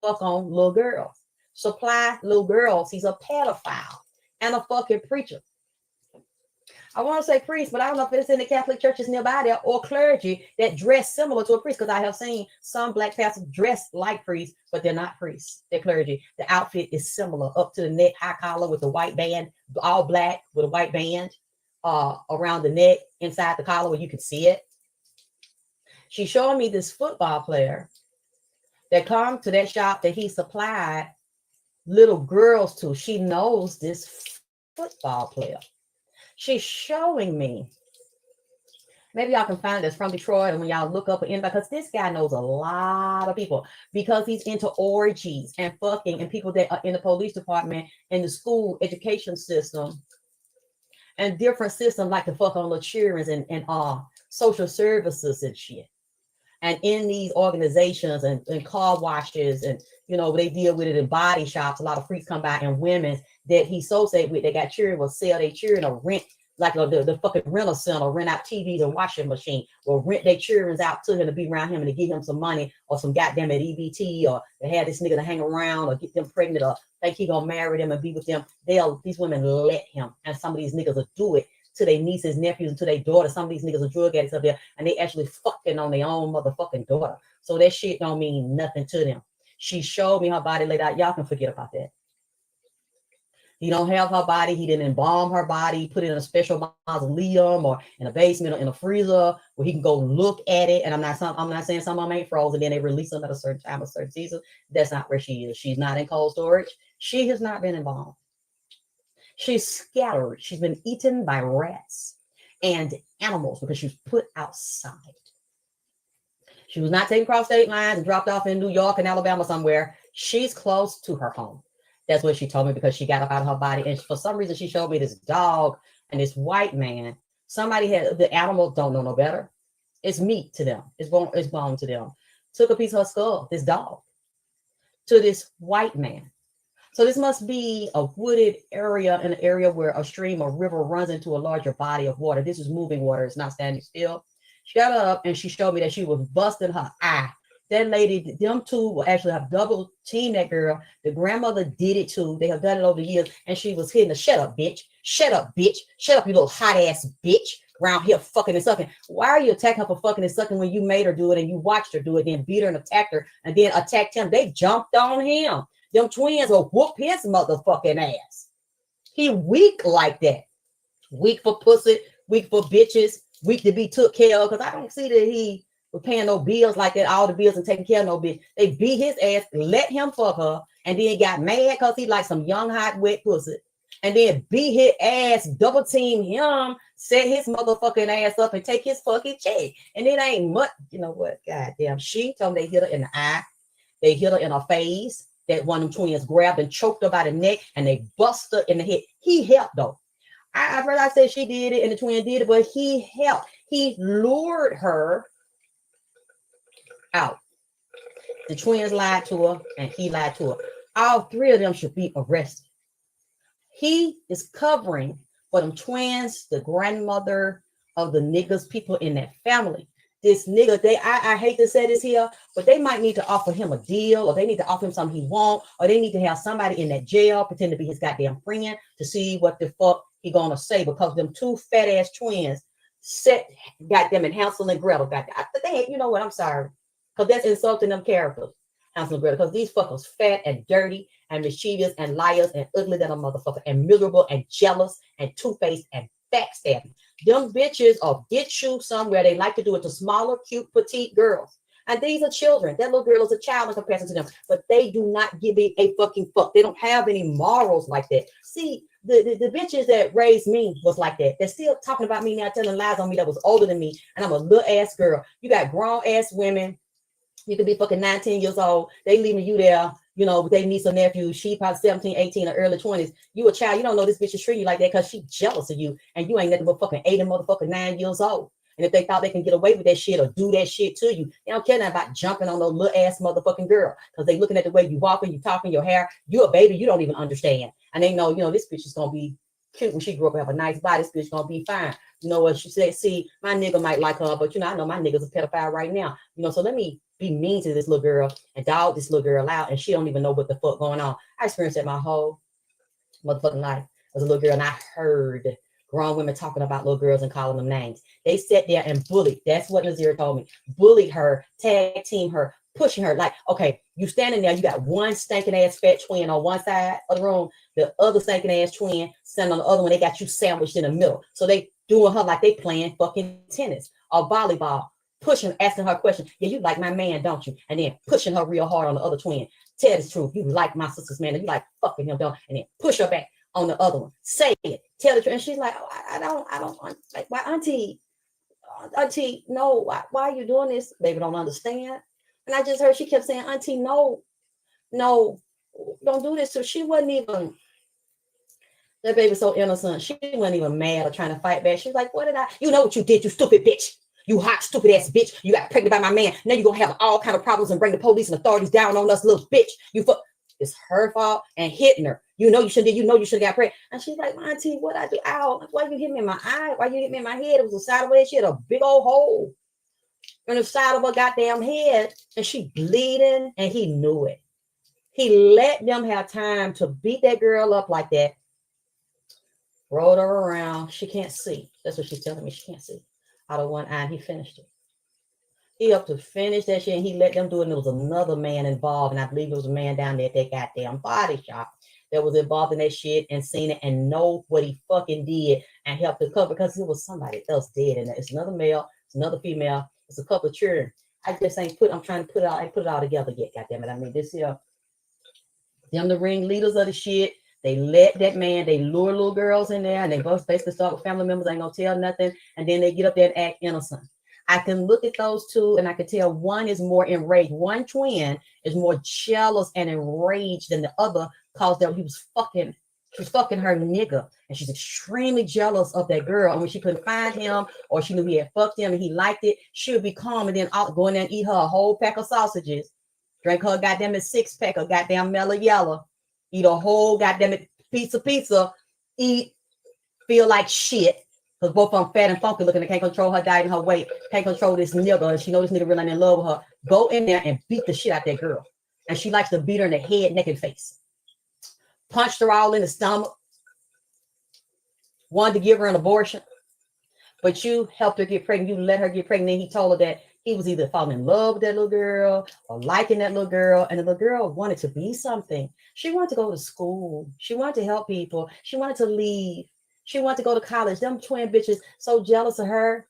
fuck on little girls. Supply little girls. He's a pedophile and a fucking preacher. I want to say priest, but I don't know if it's in the Catholic churches nearby there or clergy that dress similar to a priest, because I have seen some black pastors dress like priests, but they're not priests. They're clergy. The outfit is similar, up to the neck, high collar with a white band, all black with a white band around the neck, inside the collar where you can see it. She's showing me this football player that come to that shop that he supplied little girls to. She knows this football player. She's showing me. Maybe y'all can find this from Detroit, and when y'all look up anybody, because this guy knows a lot of people, because he's into orgies and fucking and people that are in the police department and the school education system and different systems like the fuck on little children and social services and shit. And in these organizations and car washes and, you know, they deal with it in body shops. A lot of freaks come by and women that he associated with, they got children, will sell their children or rent, like the fucking rental center, rent out TVs and washing machine, or rent their children out to him to be around him and to give him some money or some goddamn at EBT, or to have this nigga to hang around or get them pregnant or think he gonna marry them and be with them. These women let him. And some of these niggas will do it to their nieces, nephews, and to their daughters. Some of these niggas are drug addicts up there, and they actually fucking on their own motherfucking daughter. So that shit don't mean nothing to them. She showed me her body laid out. Y'all can forget about that. He don't have her body. He didn't embalm her body, put it in a special mausoleum or in a basement or in a freezer where he can go look at it. And I'm not saying some of them ain't frozen. Then they release them at a certain time, a certain season. That's not where she is. She's not in cold storage. She has not been embalmed. She's scattered. She's been eaten by rats and animals because she was put outside. She was not taken across state lines and dropped off in New York and Alabama somewhere. She's close to her home. That's what she told me, because she got up out of her body. And for some reason, she showed me this dog and this white man. Somebody had, the animals don't know no better. It's meat to them. It's bone to them. Took a piece of her skull, this dog, to this white man. So this must be a wooded area, an area where a stream or river runs into a larger body of water. This is moving water. It's not standing still. She got up and she showed me that she was busting her eye. That lady, them two will actually have double teamed that girl. The grandmother did it too. They have done it over the years. And she was hitting her, shut up, bitch. Shut up, bitch. Shut up, you little hot ass bitch. Around here fucking and sucking. Why are you attacking her for fucking and sucking when you made her do it and you watched her do it, then beat her and attacked her and then attacked him? They jumped on him. Them twins will whoop his motherfucking ass. He weak like that. Weak for pussy, weak for bitches, weak to be took care of. Because I don't see that he was paying no bills like that, all the bills and taking care of no bitch. They beat his ass, let him fuck her, and then got mad because he like some young, hot, wet pussy. And then beat his ass, double team him, set his motherfucking ass up and take his fucking check. And it ain't much, you know what? Goddamn. She told me they hit her in the eye. They hit her in her face. That one of them twins grabbed and choked her by the neck and they bust her in the head. He helped though. I heard I said she did it and the twin did it, but he helped. He lured her out. The twins lied to her and he lied to her. All three of them should be arrested He is covering for them twins, the grandmother of the niggas, people in that family. This nigga, I hate to say this here, but they might need to offer him a deal, or they need to offer him something he want, or they need to have somebody in that jail pretend to be his goddamn friend to see what the fuck he gonna say, because them two fat ass twins set goddamn it, Hansel and Gretel, goddamn. You know what? I'm sorry, because that's insulting them characters, Hansel and Gretel, because these fuckers fat and dirty and mischievous and liars and ugly than a motherfucker and miserable and jealous and two-faced and backstabbing. Them bitches will get you somewhere. They like to do it to smaller, cute, petite girls. And these are children. That little girl is a child in comparison to them. But they do not give a fucking fuck. They don't have any morals like that. See, the bitches that raised me was like that. They're still talking about me now, telling lies on me that was older than me. And I'm a little ass girl. You got grown ass women. You could be fucking 19 years old. They leaving you there, you know, with their niece or nephew. She probably 17, 18, or early 20s. You a child. You don't know this bitch is treating you like that because she jealous of you. And you ain't nothing but fucking 8 and motherfucking 9 years old. And if they thought they can get away with that shit or do that shit to you, they don't care nothing about jumping on those little ass motherfucking girl. Because they looking at the way you walking, you talking, your hair. You a baby. You don't even understand. And they know, you know, this bitch is going to be cute when she grew up and have a nice body. This bitch going to be fine. You know what she said? See, my nigga might like her, but, you know, I know my nigga's a pedophile right now. You know, so let me be mean to this little girl and dog this little girl out, and she don't even know what the fuck going on. I experienced that my whole motherfucking life as a little girl, and I heard grown women talking about little girls and calling them names. They sat there and bullied. That's what Nazir told me. Bullied her, tag team her, pushing her. Like, okay, you standing there, you got one stinking ass fat twin on one side of the room, the other stinking ass twin standing on the other one. They got you sandwiched in the middle. So they doing her like they playing fucking tennis or volleyball. Pushing, asking her question. Yeah, you like my man, don't you? And then pushing her real hard on the other twin. Tell the truth. You like my sister's man. And you like fucking him, don't? And then push her back on the other one. Say it. Tell the truth. And she's like, oh, I don't. Like, why, auntie, no. Why are you doing this? Baby don't understand. And I just heard she kept saying, auntie, no, don't do this. So she wasn't even. That baby so innocent. She wasn't even mad or trying to fight back. She's like, what did I? You know what you did, you stupid bitch. You hot, stupid ass bitch. You got pregnant by my man. Now you're going to have all kind of problems and bring the police and authorities down on us, little bitch. It's her fault and hitting her. You know you should have got pregnant. And she's like, my auntie, what I do? Ow, why you hit me in my eye? Why you hit me in my head? It was the side of her head. She had a big old hole in the side of her goddamn head. And she bleeding, and he knew it. He let them have time to beat that girl up like that. Rolled her around. She can't see. That's what she's telling me. She can't see. Out of one eye, and he finished it. He up to finish that shit, and he let them do it. And there was another man involved, and I believe it was a man down there at that goddamn body shop that was involved in that shit and seen it and know what he fucking did and helped to cover, because it was somebody else dead in there. It's another male, it's another female, it's a couple of children. I just ain't I'm trying to put it all together yet. Goddamn it! I mean, this here, them the ringleaders of the shit. They let that man, they lure little girls in there, and they both basically start with family members, ain't gonna tell nothing, and then they get up there and act innocent. I can look at those two, and I can tell one is more enraged. One twin is more jealous and enraged than the other, because he was fucking her nigga, and she's extremely jealous of that girl. And when she couldn't find him, or she knew he had fucked him and he liked it, she would be calm and then go in there and eat her a whole pack of sausages, drink her goddamn 6-pack of goddamn Mellow Yellow. Eat a whole goddamn pizza, eat, feel like shit. Because both of them fat and funky looking, they can't control her diet and her weight, can't control this nigga, and she knows this nigga really in love with her. Go in there and beat the shit out that girl. And she likes to beat her in the head, neck, and face. Punched her all in the stomach. Wanted to give her an abortion. But you helped her get pregnant. You let her get pregnant. And he told her that he was either falling in love with that little girl or liking that little girl. And the little girl wanted to be something. She wanted to go to school. She wanted to help people. She wanted to leave. She wanted to go to college. Them twin bitches so jealous of her.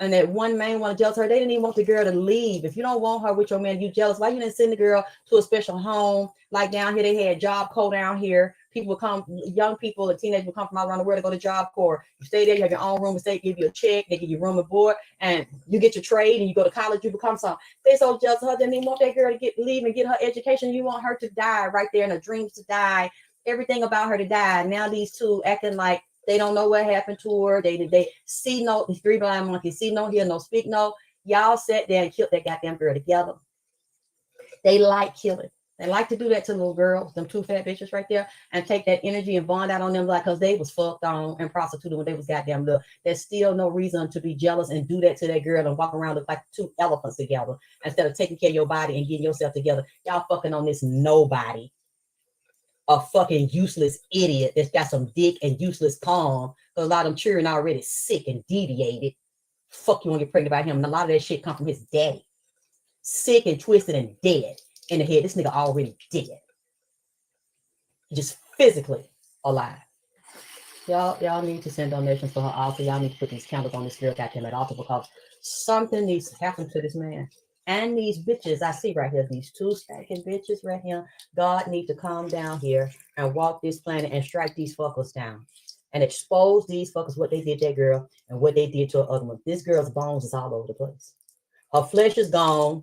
And that one man wanted to jealous of her. They didn't even want the girl to leave. If you don't want her with your man, you jealous. Why you didn't send the girl to a special home? Like down here, they had Job Corps down here. People would come, young people and teenagers would come from all around the world to go to Job Corps. You stay there, you have your own room and stay, give you a check, they give you room and board, and you get your trade and you go to college, you become something. They so jealous of her, they didn't want that girl to leave and get her education. You want her to die right there, and her dreams to die, everything about her to die. Now these two acting like they don't know what happened to her. They see no, these 3 blind monkeys, see no, hear no, speak no. Y'all sat there and killed that goddamn girl together. They like killing. They like to do that to little girls, them two fat bitches right there, and take that energy and bond out on them like because they was fucked on and prostituted when they was goddamn little. There's still no reason to be jealous and do that to that girl and walk around look like two elephants together instead of taking care of your body and getting yourself together. Y'all fucking on this nobody, a fucking useless idiot that's got some dick and useless palm. A lot of them children already sick and deviated. Fuck, you want to get pregnant by him? And a lot of that shit come from his daddy, sick and twisted and dead in the head. This nigga already dead. Just physically alive. Y'all need to send donations for her altar. Y'all need to put these candles on this girl goddamn at altar because something needs to happen to this man. And these bitches I see right here, these two stacking bitches right here. God need to come down here and walk this planet and strike these fuckers down and expose these fuckers what they did to that girl and what they did to her other one. This girl's bones is all over the place. Her flesh is gone.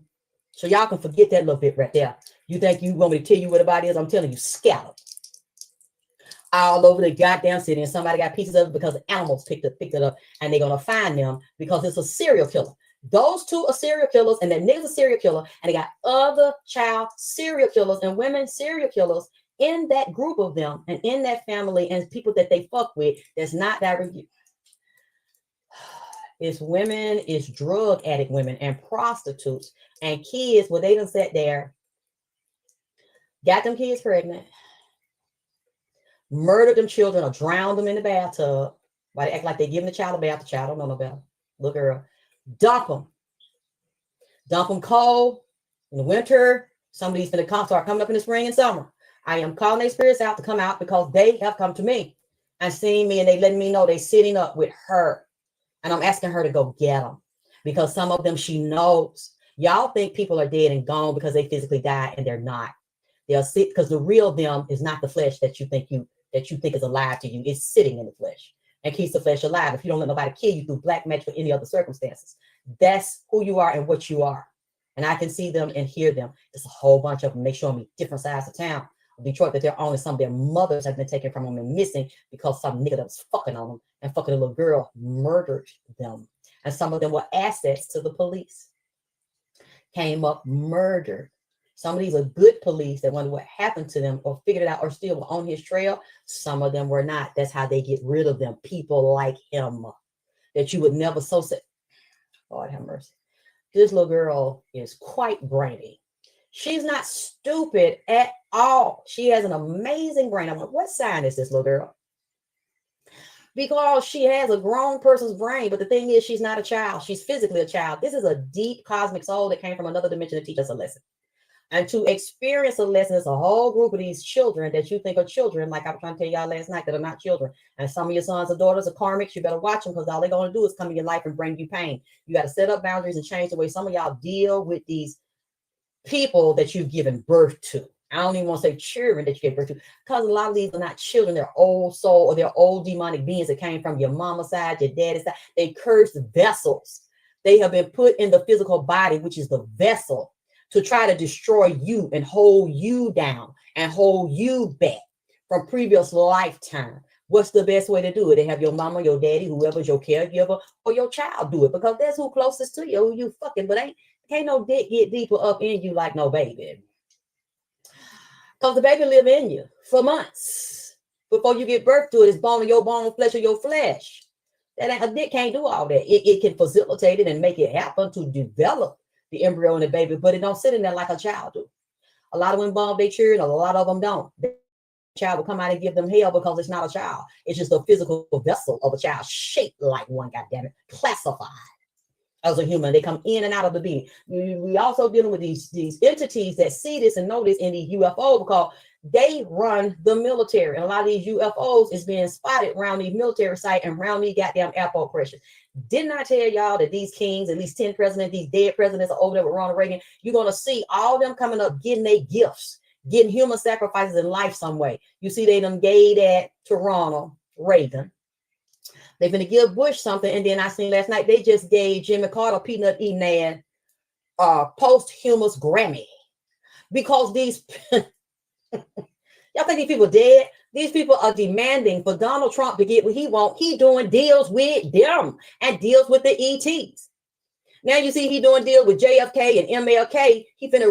So y'all can forget that little bit right there. You think you want me to tell you what the body is? I'm telling you, scattered all over the goddamn city, and somebody got pieces of it because animals picked it up, and they're gonna find them because it's a serial killer. Those two are serial killers, and that nigga's a serial killer, and they got other child serial killers and women serial killers in that group of them and in that family and people that they fuck with. That's not that review. It's women, it's drug addict women and prostitutes and kids. Well, they done sat there, got them kids pregnant, murdered them children or drowned them in the bathtub. Why they act like they giving the child a bath? The child don't know no better. Look, girl, dump them cold in the winter. Some of these finna come start coming up in the spring and summer. I am calling their spirits out to come out because they have come to me and seen me, and they letting me know they sitting up with her. And I'm asking her to go get them because some of them she knows. Y'all think people are dead and gone because they physically died, and they're not. They're sick because the real them is not the flesh that you think is alive to you. It's sitting in the flesh and keeps the flesh alive. If you don't let nobody kill you through black magic or any other circumstances, that's who you are and what you are. And I can see them and hear them. There's a whole bunch of them. They show me different sides of town. Detroit, that they're only some of their mothers have been taken from them and missing because some nigga that was fucking on them and fucking a little girl murdered them. And some of them were assets to the police. Came up murdered. Some of these are good police that wonder what happened to them or figured it out or still were on his trail. Some of them were not. That's how they get rid of them. People like him that you would never so say. Lord have mercy. This little girl is quite brainy. She's not stupid at all. She has an amazing brain. I'm like, what sign is this little girl? Because she has a grown person's brain, but the thing is, she's not a child. She's physically a child. This is a deep cosmic soul that came from another dimension to teach us a lesson. And to experience a lesson, it's a whole group of these children that you think are children, like I was trying to tell y'all last night, that are not children. And some of your sons or daughters are karmics. You better watch them because all they're going to do is come in your life and bring you pain. You got to set up boundaries and change the way some of y'all deal with these people that you've given birth to. I don't even want to say children that you gave birth to, because a lot of these are not children. They're old soul or they're old demonic beings that came from your mama's side, your daddy's side. They cursed vessels. They have been put in the physical body, which is the vessel, to try to destroy you and hold you down and hold you back from previous lifetime. What's the best way to do it? They have your mama, your daddy, whoever's your caregiver, or your child do it, because that's who closest to you, who you fucking, but can't no dick get deeper up in you like no baby. Because the baby live in you for months before you give birth to it. It's bone of your bone, flesh of your flesh. That a dick can't do all that. It can facilitate it and make it happen to develop the embryo in the baby, but it don't sit in there like a child do. A lot of them bomb their children, a lot of them don't. The child will come out and give them hell because it's not a child. It's just a physical vessel of a child shaped like one, goddammit, classified as a human. They come in and out of the being. We also dealing with these entities that see this and know this in the UFO because they run the military. And a lot of these UFOs is being spotted around these military sites and around these goddamn airport pressure. Didn't I tell y'all that these kings, at least 10 presidents, these dead presidents are over there with Ronald Reagan? You're going to see all of them coming up, getting their gifts, getting human sacrifices in life some way. You see, they done gave that to Ronald Reagan. They're going to give Bush something. And then I seen last night, they just gave Jimmy Carter peanut eating man posthumous Grammy. Because these, y'all think these people dead? These people are demanding for Donald Trump to get what he wants. He doing deals with them and deals with the ETs. Now you see he doing deal with JFK and MLK. He finna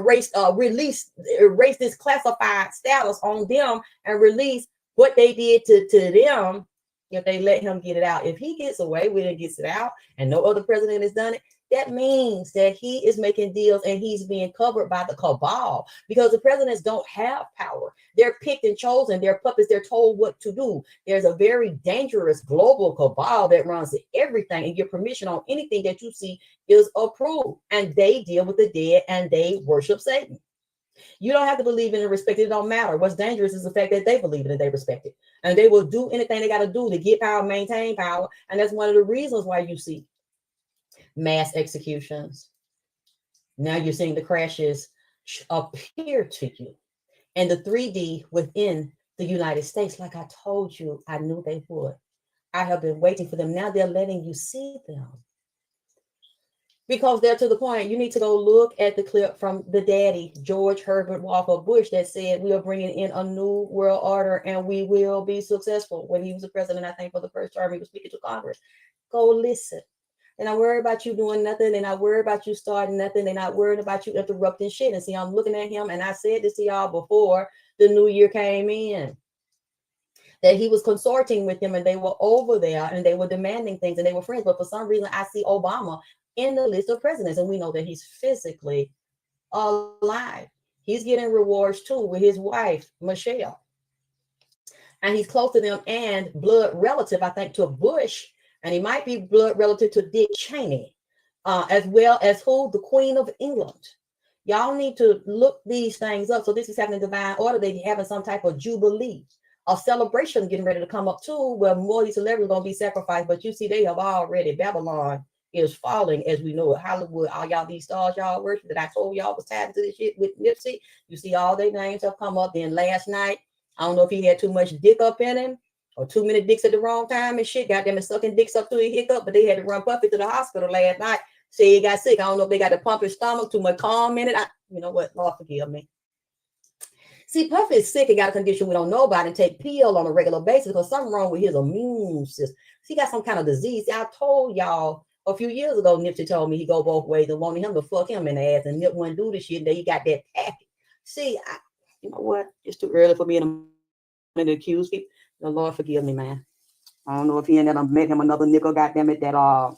erase this classified status on them and release what they did to them if they let him get it out. If he gets away with it and gets it out and no other president has done it, that means that he is making deals and he's being covered by the cabal, because the presidents don't have power. They're picked and chosen. They're puppets. They're told what to do. There's a very dangerous global cabal that runs everything, and your permission on anything that you see is approved. And they deal with the dead and they worship Satan. You don't have to believe in and respect it. It don't matter. What's dangerous is the fact that they believe in it and they respect it. And they will do anything they got to do to get power, maintain power. And that's one of the reasons why you see mass executions. Now you're seeing the crashes appear to you. And the 3D within the United States, like I told you, I knew they would. I have been waiting for them. Now they're letting you see them. Because they're to the point, you need to go look at the clip from the daddy, George Herbert Walker Bush, that said we are bringing in a new world order and we will be successful. When he was the president, I think for the first term, he was speaking to Congress. Go listen. They're not worried about you doing nothing. They're not worried about you starting nothing. They're not worried about you interrupting shit. And see, I'm looking at him, and I said this to y'all before the new year came in, that he was consorting with them and they were over there and they were demanding things and they were friends. But for some reason, I see Obama in the list of presidents, and we know that he's physically alive. He's getting rewards too with his wife, Michelle. And he's close to them and blood relative, I think, to Bush. And he might be blood relative to Dick Cheney, as well as who? The Queen of England. Y'all need to look these things up. So this is happening in divine order. They're having some type of jubilee, a celebration getting ready to come up too, where more of these celebrities are going to be sacrificed. But you see, they have already, Babylon is falling as we know it. Hollywood, all y'all, these stars y'all worship that I told y'all was tied into this shit with Nipsey. You see all their names have come up. Then last night, I don't know if he had too much dick up in him, or too many dicks at the wrong time and shit. Got them and sucking dicks up to a hiccup, but they had to run Puffy to the hospital last night. Say he got sick. I don't know if they got to pump his stomach, too much calm in it. You know what? Lord forgive me. See, Puffy is sick and got a condition we don't know about and take pill on a regular basis because something wrong with his immune system. He got some kind of disease. I told y'all a few years ago, Nipsey told me he go both ways and wanted him to fuck him in the ass, and Nip wouldn't do the shit. And then he got that package. See, you know what? It's too early for me to accuse people. The Lord forgive me, man. I don't know if he and that met him another nigga, goddamn it, that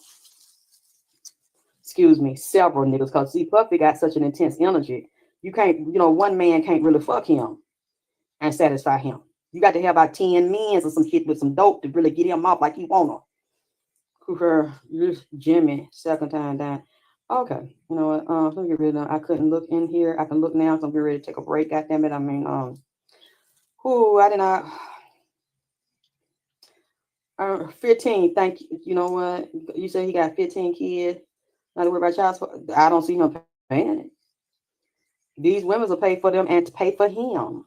excuse me, several niggas. Because see, Puffy got such an intense energy. You can't, you know, one man can't really fuck him and satisfy him. You got to have about 10 men or some shit with some dope to really get him off like he wanna. Jimmy, second time down. Okay, you know what? Let me get rid of. I couldn't look in here. I can look now, so I'm getting ready to take a break. Goddamn it! I mean, I did not. 15. Thank you. You know what? You say he got 15 kids. Not to worry about child support. I don't see him paying it. These women will pay for them and to pay for him.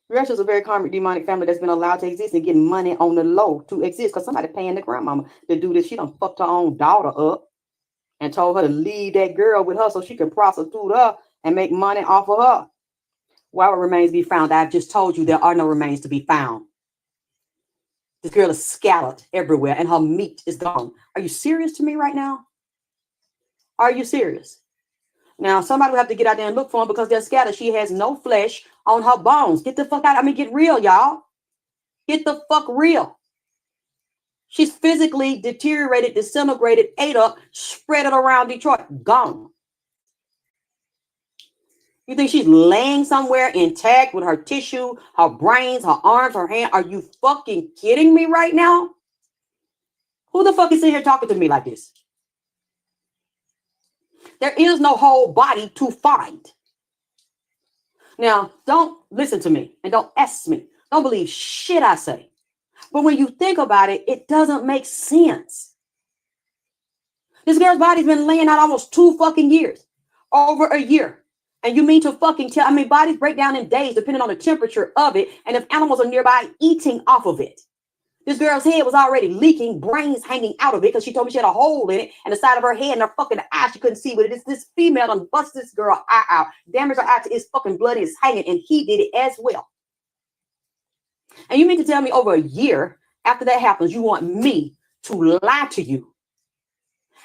Russia is a very karmic demonic family that's been allowed to exist and getting money on the low to exist because somebody paying the grandmama to do this. She done fucked her own daughter up and told her to leave that girl with her so she can prostitute her and make money off of her. While remains be found, I've just told you there are no remains to be found. This girl is scalloped everywhere and her meat is gone. Are you serious to me right now? Are you serious? Now, somebody will have to get out there and look for them because they're scattered. She has no flesh on her bones. Get the fuck out. I mean, get real, y'all. Get the fuck real. She's physically deteriorated, disintegrated, ate up, spread it around Detroit. Gone. You think she's laying somewhere intact with her tissue, her brains, her arms, her hand? Are you fucking kidding me right now? Who the fuck is sitting here talking to me like this? There is no whole body to find. Now, don't listen to me and don't ask me. Don't believe shit I say. But when you think about it, it doesn't make sense. This girl's body's been laying out almost 2 fucking years. Over a year. And you mean to fucking tell, I mean, bodies break down in days depending on the temperature of it and if animals are nearby eating off of it. This girl's head was already leaking, brains hanging out of it because she told me she had a hole in it and the side of her head and her fucking eye, she couldn't see what it is. This female done bust this girl eye out, damaged her eye to its fucking blood is hanging, and he did it as well. And you mean to tell me over a year after that happens, you want me to lie to you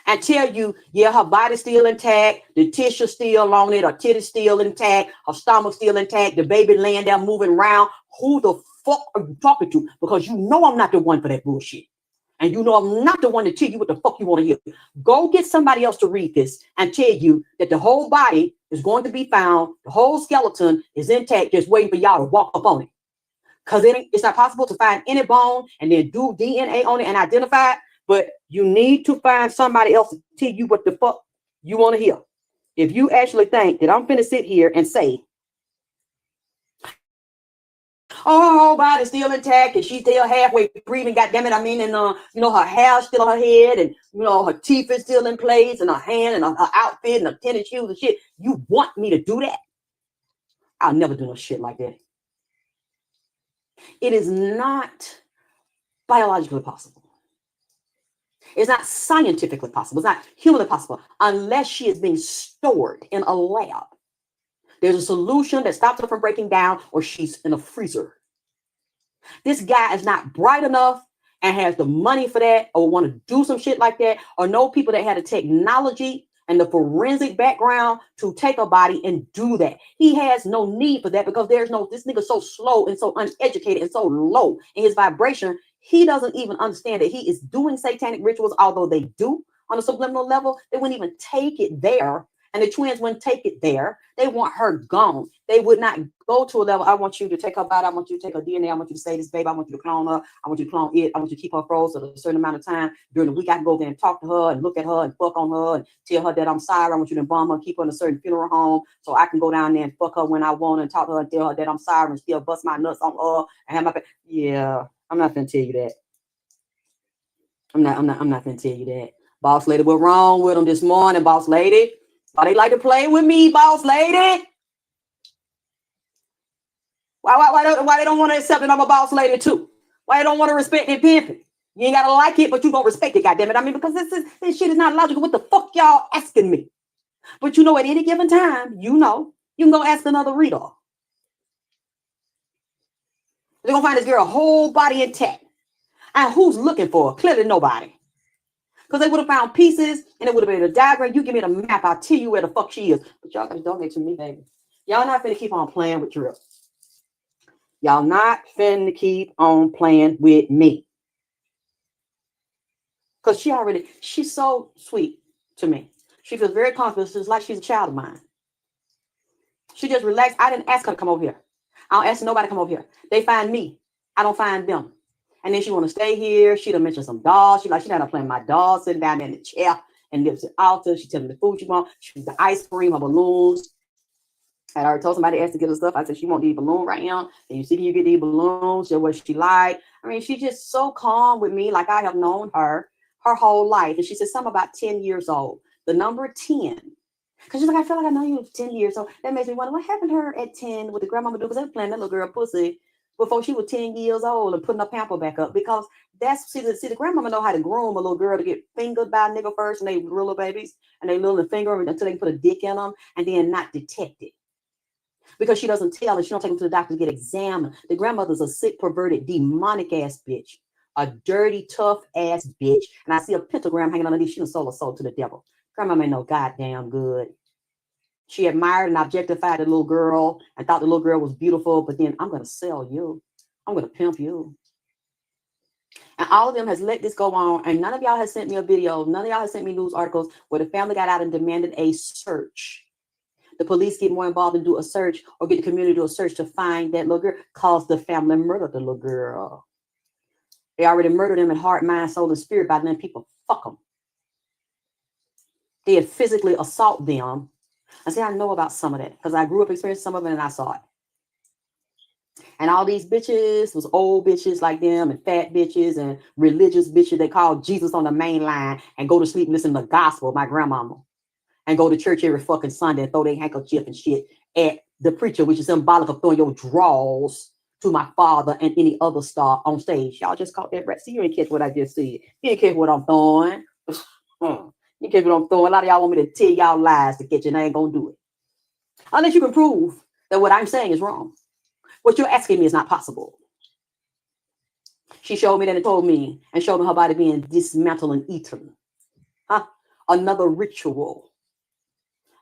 and tell you, yeah, her body's still intact, the tissue still on it, her titty's still intact, her stomach's still intact, the baby laying there moving around. Who the fuck are you talking to? Because you know I'm not the one for that bullshit. And you know I'm not the one to tell you what the fuck you want to hear. Go get somebody else to read this and tell you that the whole body is going to be found, the whole skeleton is intact, just waiting for y'all to walk up on it. Because it's not possible to find any bone and then do DNA on it and identify it. But you need to find somebody else to tell you what the fuck you want to hear. If you actually think that I'm finna sit here and say, oh, her whole body's still intact and she's still halfway breathing, goddammit, I mean, and you know, her hair's still on her head, and you know, her teeth is still in place, and her hand and her outfit and her tennis shoes and shit. You want me to do that? I'll never do no shit like that. It is not biologically possible. It's not scientifically possible. It's not humanly possible unless she is being stored in a lab. There's a solution that stops her from breaking down, or she's in a freezer. This guy is not bright enough and has the money for that, or want to do some shit like that, or know people that had the technology and the forensic background to take a body and do that. He has no need for that because this nigga's so slow and so uneducated and so low in his vibration. He doesn't even understand that he is doing satanic rituals, although they do on a subliminal level. They wouldn't even take it there. And the twins wouldn't take it there. They want her gone. They would not go to a level. I want you to take her body. I want you to take her DNA. I want you to say this, baby. I want you to clone her. I want you to clone it. I want you to keep her frozen a certain amount of time. During the week, I can go there and talk to her and look at her and fuck on her and tell her that I'm sorry. I want you to embalm her and keep her in a certain funeral home so I can go down there and fuck her when I want and talk to her and tell her that I'm sorry and still bust my nuts on her and have my yeah. I'm not gonna tell you that. I'm not gonna tell you that. Boss lady, what's wrong with them this morning, boss lady? Why they like to play with me, boss lady? Why they don't want to accept that I'm a boss lady too? Why they don't want to respect and pimping? You ain't gotta like it, but you gonna respect it, goddammit. I mean, because this shit is not logical. What the fuck y'all asking me? But you know, at any given time, you know, you can go ask another reader. They're gonna find this girl whole body intact. And who's looking for her? Clearly nobody. Because they would have found pieces and it would have been a diagram. You give me the map, I'll tell you where the fuck she is. But y'all gotta donate to me, baby. Y'all not finna keep on playing with Drill. Y'all not finna keep on playing with me. Because she's so sweet to me. She feels very comfortable. It's like she's a child of mine. She just relaxed. I didn't ask her to come over here. I don't ask nobody to come over here. They find me. I don't find them. And then she want to stay here. She done mentioned some dolls. She not playing my dolls, sitting down there in the chair and lips at altar. She telling me the food she want. She wants the ice cream, her balloons. I already told somebody else to get her stuff. I said she want these balloons right now. And you see, you get these balloons. Show what she like. I mean, she's just so calm with me, like I have known her whole life. And she said something about 10 years old. The number 10. Because she's like, I feel like I know you 10 years old. That makes me wonder what happened to her at 10 with the grandmama do, because they were playing that little girl pussy before she was 10 years old and putting her pamper back up. Because the grandmama know how to groom a little girl to get fingered by a nigga first, and they little babies, and they little finger until they can put a dick in them and then not detect it. Because she doesn't tell and she don't take them to the doctor to get examined. The grandmother's a sick, perverted, demonic ass bitch. A dirty, tough ass bitch. And I see a pentagram hanging underneath. She done sold her soul to the devil. Grandma ain't no goddamn good. She admired and objectified the little girl and thought the little girl was beautiful, but then I'm going to sell you. I'm going to pimp you. And all of them has let this go on, and none of y'all has sent me a video. None of y'all has sent me news articles where the family got out and demanded a search. The police get more involved and do a search, or get the community to do a search to find that little girl, cause the family murdered the little girl. They already murdered them in heart, mind, soul, and spirit by letting people fuck them. They had physically assault them. I say I know about some of that because I grew up experiencing some of it and I saw it. And all these bitches was old bitches like them and fat bitches and religious bitches. They call Jesus on the main line and go to sleep and listen to the gospel, my grandmama. And go to church every fucking Sunday and throw their handkerchief and shit at the preacher, which is symbolic of throwing your drawers to my father and any other star on stage. Y'all just caught that right. See, you ain't catch what I just said. You ain't catch what I'm throwing. You catch what I'm throwing. A lot of y'all want me to tell y'all lies to catch you, and I ain't gonna do it. Unless you can prove that what I'm saying is wrong. What you're asking me is not possible. She showed me that and told me and showed me her body being dismantled and eaten. Huh? another ritual.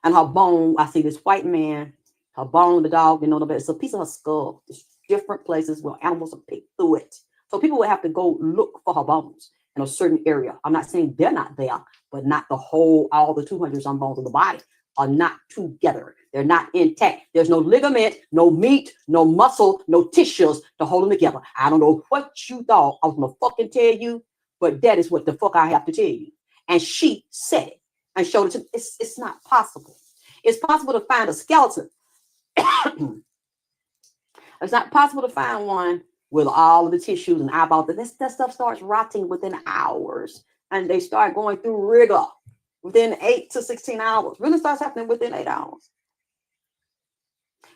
And her bone, I see this white man, her bone, the dog, you know, it's a piece of her skull. There's different places where animals are picked through it. So people would have to go look for her bones in a certain area. I'm not saying they're not there, but not the whole, all the 200 some bones of the body are not together. They're not intact. There's no ligament, no meat, no muscle, no tissues to hold them together. I don't know what you thought I was gonna fucking tell you, but that is what the fuck I have to tell you. And she said it and showed it to me. It's not possible. It's possible to find a skeleton. It's not possible to find one with all of the tissues and eyeballs. That stuff starts rotting within hours, and they start going through rigor within 8 to 16 hours. Really starts happening within 8 hours.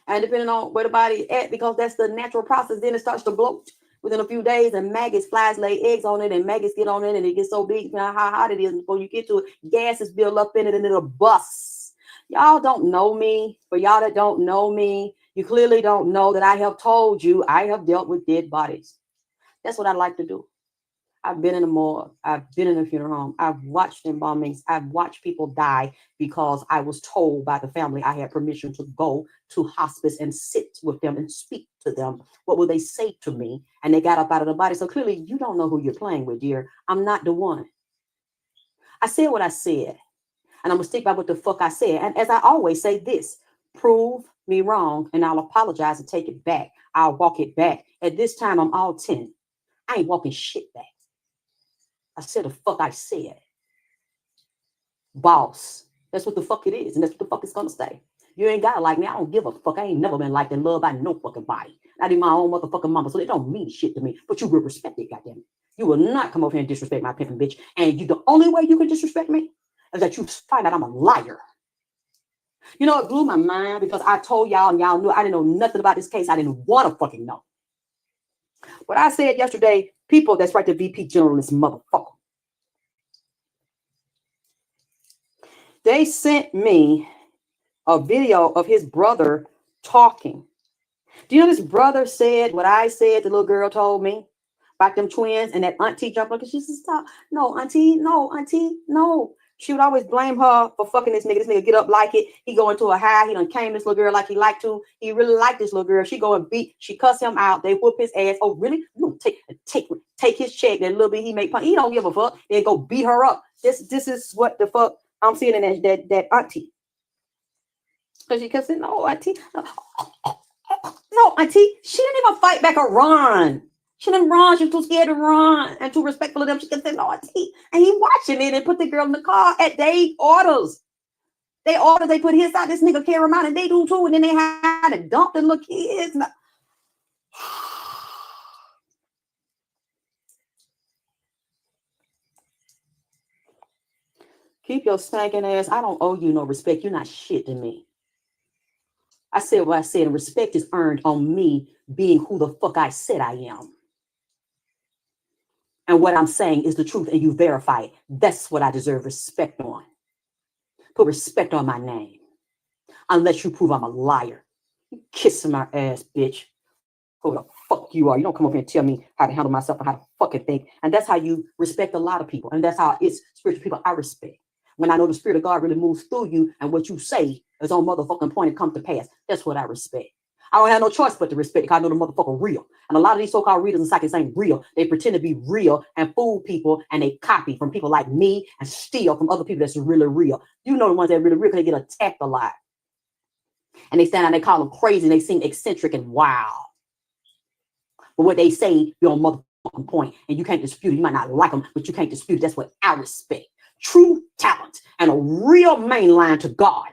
And depending on where the body is at, because that's the natural process, then it starts to bloat within a few days, and maggots, flies lay eggs on it, and maggots get on it, and it gets so big, you know how hot it is before you get to it. Gases build up in it, and it'll bust. Y'all don't know me. For y'all that don't know me, you clearly don't know that I have told you I have dealt with dead bodies. That's what I like to do. I've been in the morgue. I've been in a funeral home. I've watched embalmings. I've watched people die because I was told by the family I had permission to go to hospice and sit with them and speak to them. What will they say to me? And they got up out of the body. So clearly you don't know who you're playing with, dear. I'm not the one. I said what I said. And I'm going to stick by what the fuck I said. And as I always say this, prove me wrong and I'll apologize and take it back. I'll walk it back. At this time, I'm all 10. I ain't walking shit back. I said the fuck I said. Boss. That's what the fuck it is. And that's what the fuck it's going to stay. You ain't got to like me. I don't give a fuck. I ain't never been liked and loved by no fucking body. Not even my own motherfucking mama. So they don't mean shit to me. But you will respect it, goddammit. You will not come over here and disrespect my pimping bitch. And the only way you can disrespect me is that you find out I'm a liar. You know, it blew my mind because I told y'all and y'all knew I didn't know nothing about this case. I didn't want to fucking know. What I said yesterday, people that's right to VP Generalist motherfucker. They sent me a video of his brother talking. Do you know this brother said what I said the little girl told me about them twins and that auntie jumped up and she said, stop. No, auntie, no. She would always blame her for fucking this nigga. This nigga get up like it. He go into a high. He done came this little girl like he liked to. He really liked this little girl. She go and beat. She cuss him out. They whoop his ass. Oh, really? No, take his check. That little bit he make fun. He don't give a fuck. Then go beat her up. This is what the fuck I'm seeing in that auntie. Because she kept saying, no, auntie. No, auntie. She didn't even fight back or run. She didn't run. She was too scared to run and too respectful of them. She kept saying, no, auntie. And he watching it and put the girl in the car at their orders. They put his out. This nigga carry him out and they do too. And then they had to dump the little kids. Keep your stinking ass. I don't owe you no respect. You're not shit to me. I said what I said, and respect is earned on me being who the fuck I said I am. And what I'm saying is the truth, and you verify it. That's what I deserve respect on. Put respect on my name. Unless you prove I'm a liar. You kissing my ass, bitch. Who the fuck you are. You don't come over here and tell me how to handle myself and how to fucking think. And that's how you respect a lot of people. And that's how it's spiritual people I respect. When I know the Spirit of God really moves through you and what you say is on motherfucking point and comes to pass. That's what I respect. I don't have no choice but to respect because I know the motherfucker real. And a lot of these so-called readers and psychics ain't real. They pretend to be real and fool people, and they copy from people like me and steal from other people that's really real. You know the ones that are really real because they get attacked a lot. And they stand out and they call them crazy and they seem eccentric and wild. But what they say, you're on motherfucking point, and you can't dispute it. You might not like them, but you can't dispute it. That's what I respect. True talent and a real main line to God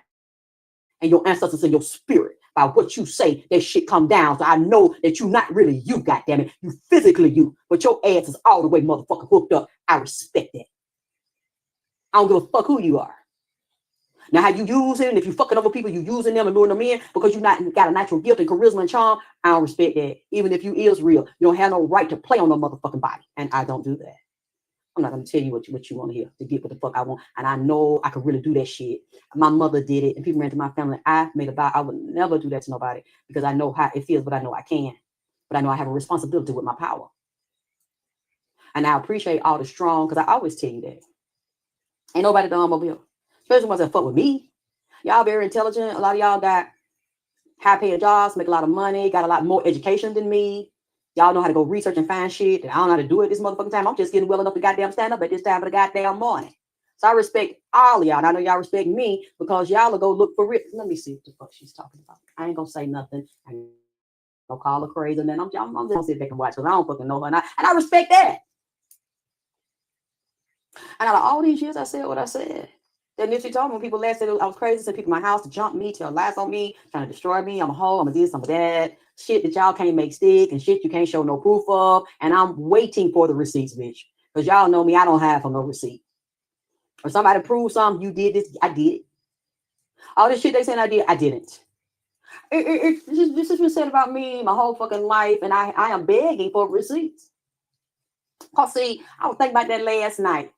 and your ancestors and your spirit. By what you say, that shit come down. So I know that you're not really you, goddammit. You physically you, but your ass is all the way motherfucking hooked up. I respect that. I don't give a fuck who you are. Now, how you use it, and if you fucking over people, you using them and luring them in because you not got a natural gift and charisma and charm, I don't respect that. Even if you is real, you don't have no right to play on no motherfucking body. And I don't do that. I'm not going to tell you what you want to hear to get what the fuck I want. And I know I could really do that shit. My mother did it and people ran to my family. I made a vow I would never do that to nobody because I know how it feels, but I know I can. But I know I have a responsibility with my power. And I appreciate all the strong, because I always tell you that. Ain't nobody dumb over here. Especially ones that fuck with me. Y'all very intelligent. A lot of y'all got high paying jobs, make a lot of money, got a lot more education than me. Y'all know how to go research and find shit. And I don't know how to do it this motherfucking time. I'm just getting well enough to goddamn stand up at this time of the goddamn morning. So I respect all of y'all. And I know y'all respect me because y'all will go look for it. Let me see what the fuck she's talking about. I ain't gonna say nothing. I ain't gonna call her crazy. And then I'm just gonna sit back and watch because I don't fucking know her. And I respect that. And out of all these years, I said what I said. Then if she told me when people last said I was crazy, sent people to my house to jump me, tell lies on me, trying to destroy me. I'm a hoe, I'm a this, I'm a that. Shit that y'all can't make stick and shit you can't show no proof of. And I'm waiting for the receipts, bitch. Because y'all know me, I don't have for no receipt. Or somebody prove something, you did this, I did it. All this shit they saying I did, I didn't. This has been said about me my whole fucking life, and I am begging for receipts. Cause see, I was thinking about that last night.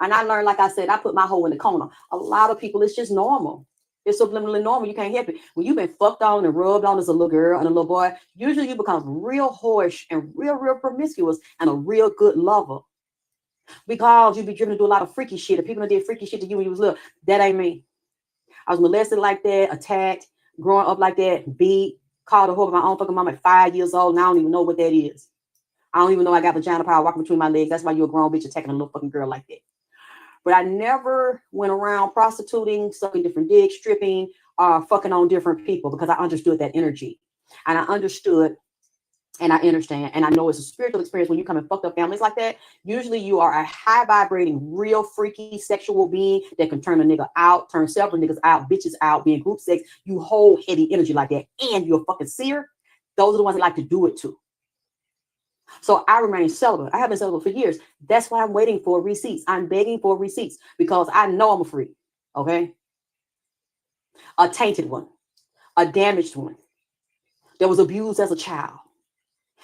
And I learned, like I said, I put my hoe in the corner. A lot of people, it's just normal. It's subliminally normal. You can't help it. When you've been fucked on and rubbed on as a little girl and a little boy, usually you become real whorish and real promiscuous and a real good lover. Because you be driven to do a lot of freaky shit. If people that did freaky shit to you when you was little, that ain't me. I was molested like that, attacked, growing up like that, beat, called a whore by my own fucking mom at 5 years old. And I don't even know what that is. I don't even know I got vagina power walking between my legs. That's why you're a grown bitch attacking a little fucking girl like that. But I never went around prostituting, sucking different dicks, stripping, fucking on different people because I understood that energy. And I understood and I understand. And I know it's a spiritual experience when you come in fucked up families like that. Usually you are a high vibrating, real freaky sexual being that can turn a nigga out, turn several niggas out, bitches out, be in group sex. You hold heavy energy like that. And you're a fucking seer. Those are the ones that like to do it too. So I remain celibate. I have been celibate for years. That's why I'm waiting for receipts. I'm begging for receipts because I know I'm a freak. Okay. A tainted one, a damaged one that was abused as a child.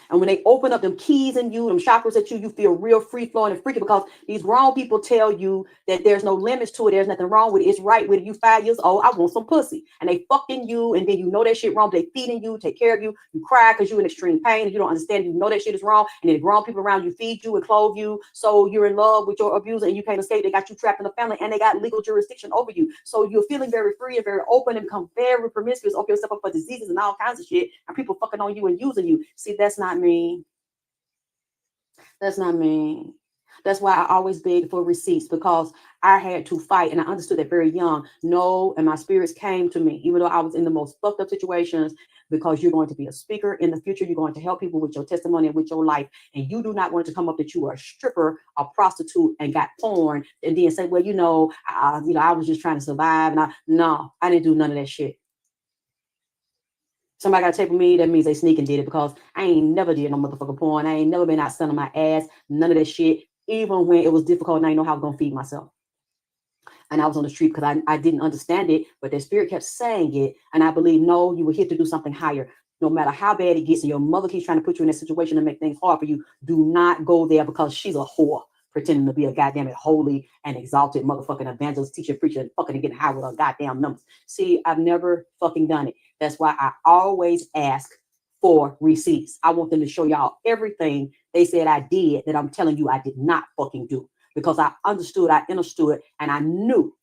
And when they open up them keys in you, them chakras at you, you feel real free flowing and freaky because these wrong people tell you that there's no limits to it. There's nothing wrong with it. It's right with it. You 5 years old. I want some pussy. And they fucking you. And then you know that shit wrong. They feeding you, take care of you. You cry because you're in extreme pain. And you don't understand. You know that shit is wrong. And then the grown people around you feed you and clothe you. So you're in love with your abuser and you can't escape. They got you trapped in the family and they got legal jurisdiction over you. So you're feeling very free and very open and become very promiscuous. Open yourself up for diseases and all kinds of shit. And people fucking on you and using you. See, that's not me. That's not me. That's why I always beg for receipts because I had to fight and I understood that very young. No, and my spirits came to me, even though I was in the most fucked up situations, because you're going to be a speaker in the future. You're going to help people with your testimony and with your life. And you do not want to come up that you were a stripper, a prostitute, and got porn, and then say, well, I was just trying to survive. And I didn't do none of that shit. Somebody got to tape with me, that means they sneak and did it because I ain't never did no motherfucking porn. I ain't never been out sunning my ass, none of that shit, even when it was difficult and I didn't know how I was going to feed myself. And I was on the street because I didn't understand it, but the spirit kept saying it. And I believe, no, you were here to do something higher. No matter how bad it gets and your mother keeps trying to put you in that situation and make things hard for you, do not go there because she's a whore pretending to be a goddamn holy and exalted motherfucking evangelist, teacher, preacher, and fucking getting high with her goddamn numbers. See, I've never fucking done it. That's why I always ask for receipts. I want them to show y'all everything they said I did that I'm telling you I did not fucking do because I understood, I understood, and I knew.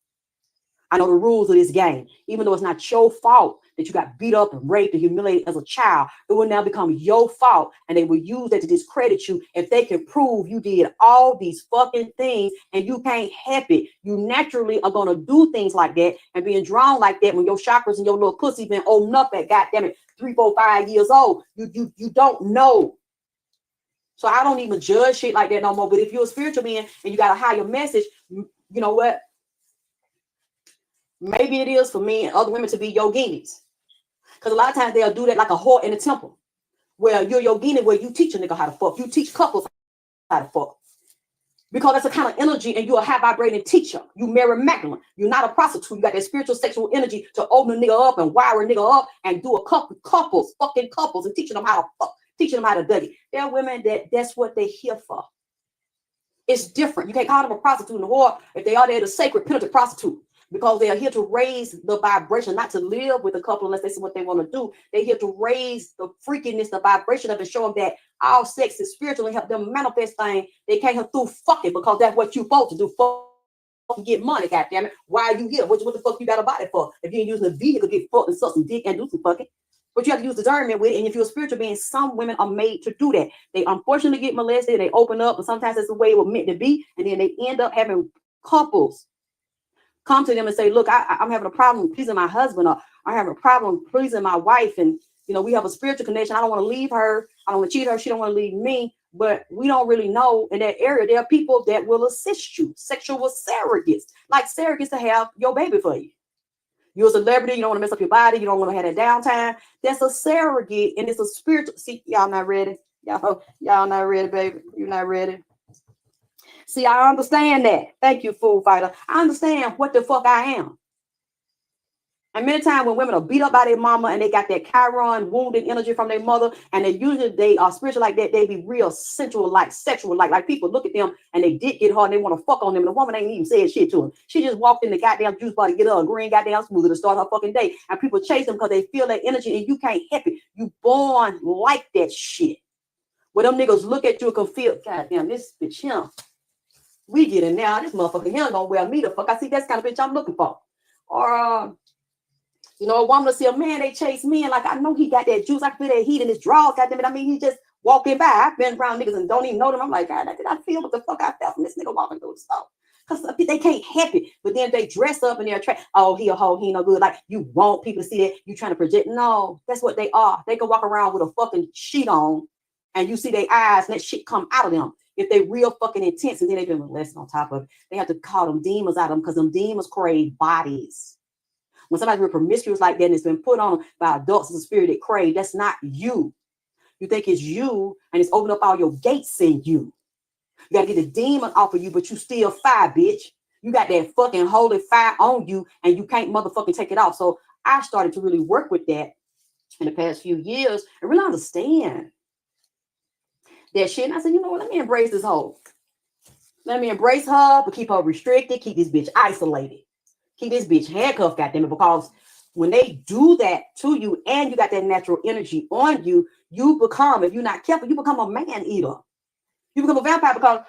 I know the rules of this game. Even though it's not your fault that you got beat up and raped and humiliated as a child, it will now become your fault. And they will use that to discredit you if they can prove you did all these fucking things and you can't help it. You naturally are going to do things like that and being drawn like that when your chakras and your little pussy been old enough at goddamn it 3, 4, 5 years old. You don't know. So I don't even judge shit like that no more. But if you're a spiritual being and you got a higher message, you know what? Maybe it is for me and other women to be yoginis. Because a lot of times they'll do that like a whore in a temple. Where you're yogini, where you teach a nigga how to fuck. You teach couples how to fuck. Because that's a kind of energy and you're a high vibrating teacher. You Mary Magdalene. You're not a prostitute. You got that spiritual sexual energy to open a nigga up and wire a nigga up and do a couple couples, fucking couples and teaching them how to fuck. Teaching them how to dougie. There are women that's what they're here for. It's different. You can't call them a prostitute and a whore if they are there the sacred penitent prostitute. Because they are here to raise the vibration, not to live with a couple unless they see what they want to do. They're here to raise the freakiness, the vibration of it, show them that all sex is spiritual and help them manifest things they can't have through fucking because that's what you're supposed to do. Fuck fucking get money, goddammit. Why are you here? What the fuck you got a body for? If you ain't using a vehicle to get fucked and suck some dick and do some fucking. But you have to use discernment with it. And if you're a spiritual being, some women are made to do that. They unfortunately get molested, they open up, but sometimes that's the way it was meant to be. And then they end up having couples come to them and say, look, I'm having a problem pleasing my husband, or I'm having a problem pleasing my wife. And, you know, we have a spiritual connection. I don't want to leave her. I don't want to cheat her. She don't want to leave me. But we don't really know in that area. There are people that will assist you. Sexual surrogates, like surrogates to have your baby for you. You're a celebrity. You don't want to mess up your body. You don't want to have that downtime. That's a surrogate. And it's a spiritual. See, y'all not ready. Y'all not ready, baby. You're not ready. See, I understand that. Thank you, fool fighter. I understand what the fuck I am. And many times when women are beat up by their mama and they got that Chiron wounded energy from their mother, and they are spiritual like that, they be real sensual, like sexual, like people look at them and they dick get hard and they want to fuck on them. And the woman ain't even said shit to them. She just walked in the goddamn juice bar to get her a green goddamn smoothie to start her fucking day. And people chase them because they feel that energy and you can't help it. You born like that shit. Where them niggas look at you and can feel, goddamn, this bitch him. We get in now. This motherfucker him gonna wear me the fuck. I see that's kind of bitch I'm looking for. Or you know, a woman will see a man, they chase me, and like I know he got that juice. I can feel that heat in his drawers. Goddamn it. I mean, he just walking by. I've been around niggas and don't even know them. I'm like, God, did I feel what the fuck I felt from this nigga walking through the store? Because they can't help it. But then they dress up and they're oh, he a hoe, he no good. Like, you want people to see that. You trying to project. No, that's what they are. They can walk around with a fucking sheet on and you see their eyes and that shit come out of them. If they real fucking intense, and then they've been molested on top of it, they have to call them demons out of them because them demons crave bodies. When somebody's real promiscuous like that and it's been put on by adults as a spirit that crave, that's not you. You think it's you, and it's opened up all your gates in you. You got to get the demon off of you, but you still fire, bitch. You got that fucking holy fire on you, and you can't motherfucking take it off. So I started to really work with that in the past few years and really understand that shit. And I said, you know what? Let me embrace this hoe. Let me embrace her, but keep her restricted. Keep this bitch isolated. Keep this bitch handcuffed, goddammit, because when they do that to you and you got that natural energy on you, you become, if you're not careful, you become a man eater. You become a vampire because